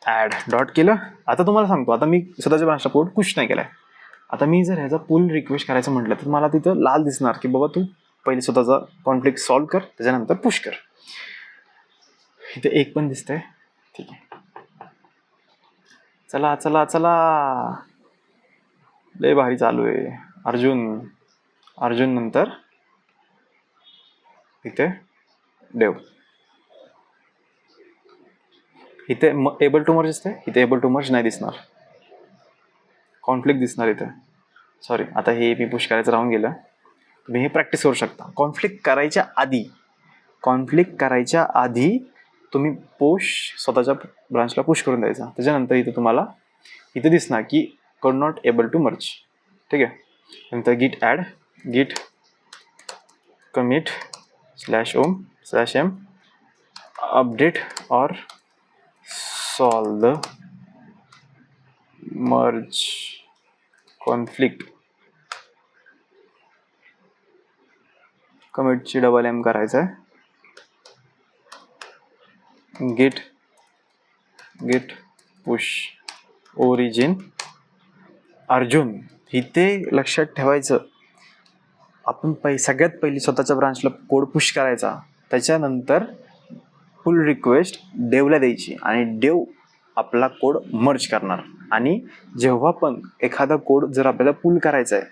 ॲड डॉट केलं. आता तुम्हाला सांगतो, आता मी स्वतःच्या ब्रांचला कोड पुश नाही केलाय. आता मी जर ह्याचा पुल रिक्वेस्ट करायचं म्हटलं तर मला तिथं लाल दिसणार की बाबा तू पहिले स्वतःचा कॉन्फ्लिक्ट सॉल्व्ह कर, त्याच्यानंतर पुश कर. इथे एक पण दिसतंय. ठीक आहे, चला चला चला, लय भारी चालू आहे. अर्जुन नंतर इथे देव. इथे एबल टू मर्ज दिसते, इथे एबल टू मर्ज नाही दिसणार, कॉन्फ्लिक्ट दिसणार इथे. सॉरी, आता हे मी पुश करायचं राहून गेलं. तुम्ही हे प्रॅक्टिस करू शकता. कॉन्फ्लिक्ट करायच्या आधी तुम्ही स्वतःच्या ब्रांचला पुश करून द्यायचा. त्याच्यानंतर इथे तुम्हाला इथे दिसणार की code not able to merge. ठीक आहे, नंतर git add, git commit /om/m update और सॉल्व द मर्ज कॉन्फ्लिक्ट. कमिटची $M करायचं आहे. गिट पुश ओरिजिन अर्जुन. इथे लक्षात ठेवायचं, आपण सगळ्यात पहिली स्वतःच्या ब्रांचला कोड पुश करायचा, त्याच्यानंतर पुल रिक्वेस्ट डेवला द्यायची आणि डेव आपला कोड मर्ज करणार. आणि जेव्हा पण एखादा कोड जर आपल्याला पुल करायचा आहे,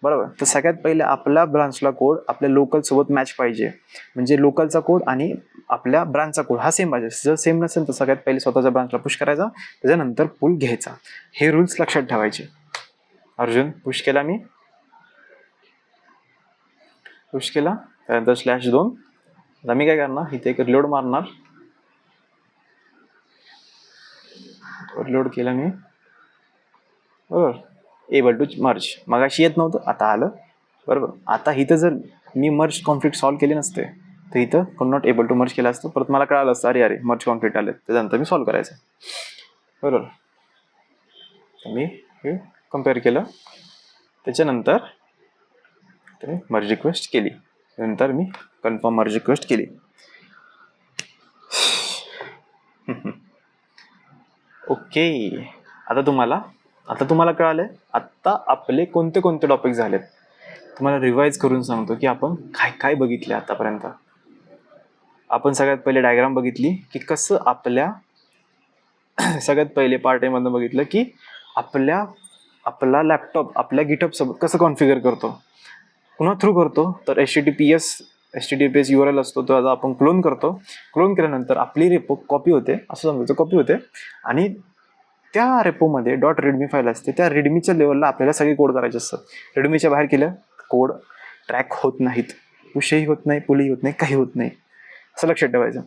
बरोबर, तर सगळ्यात पहिले आपल्या ब्रांचला कोड आपल्या लोकलसोबत मॅच पाहिजे. म्हणजे लोकलचा कोड आणि आपल्या ब्रांचचा कोड हा सेम पाहिजे. जर सेम नसेल तर सगळ्यात पहिले स्वतःच्या ब्रांचला पुश करायचा, त्याच्यानंतर पुल घ्यायचा. हे रूल्स लक्षात ठेवायचे. अर्जुन पुश केला, मी पुश केला, त्यानंतर /2. आता मी काय करणार, इथे एक रिलोड मारणार. रिलोड केला मी, बरोबर. एबल टू मर्ज मगाशी येत नव्हतं, आता आलं, बरोबर. आता इथं जर मी मर्ज कॉन्फ्लिक्ट सॉल्व्ह केले नसते तर इथं code not able to merge केलं असतं. परत मला कळालं असतं, अरे मर्ज कॉन्फ्लिक्ट आले, त्याच्यानंतर मी सॉल्व्ह करायचं, बरोबर. मी हे कम्पेअर केलं, त्याच्यानंतर मर्ज रिक्वेस्ट केली, नंतर मी कन्फर्म मर्ज रिक्वेस्ट केली. ओके, आता तुम्हाला कळालंय आता आपले कोणते टॉपिक झालेत. तुम्हाला रिवाइज करून सांगतो की आपण काय काय बघितले आतापर्यंत. आपण सगळ्यात पहिले डायग्राम बघितली की कसं सगळ्यात पहिले पार्ट मधून बघितलं की आपला लॅपटॉप आपल्या गिटहब सोबत कसं कॉन्फिगर करतो, पुन्हा थ्रू करतो. तर HTTPS URL असतो, तो आता आपण क्लोन करतो. क्लोन केल्यानंतर आपली रेपो कॉपी होते, असं समजायचं कॉपी होते, आणि त्या रेपोमध्ये .readme फाईल असते. त्या readmeच्या लेवलला आपल्याला सगळे कोड करायचे असतात. readmeच्या बाहेर केलं कोड ट्रॅक होत नाहीत, पुशही होत नाही, पुलही होत नाही, काही होत नाही, असं लक्षात ठेवायचं.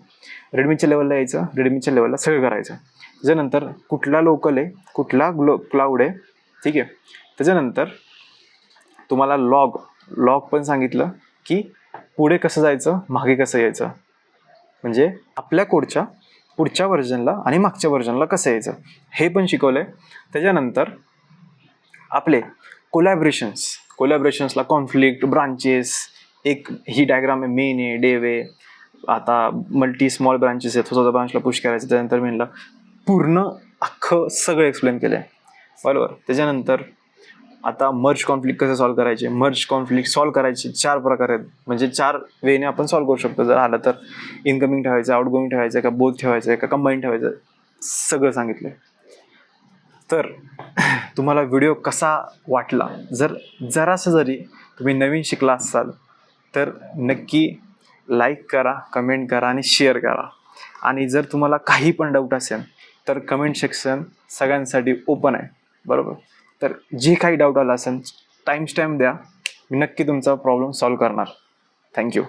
readmeच्या लेवलला यायचं, readmeच्या लेवलला सगळं करायचं. त्याच्यानंतर कुठला लोकल आहे, कुठला क्लाउड आहे, ठीक आहे. त्याच्यानंतर तुम्हाला लॉग पण सांगितलं की पुढे कसं जायचं, मागे कसं यायचं, म्हणजे आपल्या कोडच्या पुढच्या व्हर्जनला आणि मागच्या व्हर्जनला कसं यायचं हे पण शिकवलंय. त्याच्यानंतर आपले कोलॅबरेशन्सला कॉन्फ्लिक्ट, ब्रांचेस, एक ही डायग्राम आहे, मेन आहे, डेव आहे, आता मल्टी स्मॉल ब्रांचेस आहेत, स्वतःच्या ब्रांचला पुश करायचं, त्यानंतर मेनला पूर्ण अख्खं सगळं एक्सप्लेन केलं आहे, बरोबर. त्याच्यानंतर आता मर्ज कॉन्फ्लिक्ट कसं सॉल्व्ह करायचे, मर्ज कॉन्फ्लिक्ट सॉल्व्ह करायचे 4 प्रकार आहेत, म्हणजे 4 वेने आपण सॉल्व्ह करू शकतो. जर आलं तर इनकमिंग ठेवायचं, आउटगोईंग ठेवायचं, का बोथ ठेवायचं, का कंबाईन ठेवायचं, सगळं सांगितलं. तर तुम्हाला व्हिडिओ कसा वाटला, जरासं जरी तुम्ही नवीन शिकला असाल तर नक्की लाईक करा, कमेंट करा आणि शेअर करा. आणि जर तुम्हाला काही पण डाऊट असेल तर कमेंट सेक्शन सगळ्यांसाठी ओपन आहे, बरोबर. तर जे काही डाऊट आला असेल टाईम द्या, मी नक्की तुमचा प्रॉब्लेम सॉल्व्ह करणार. थँक्यू.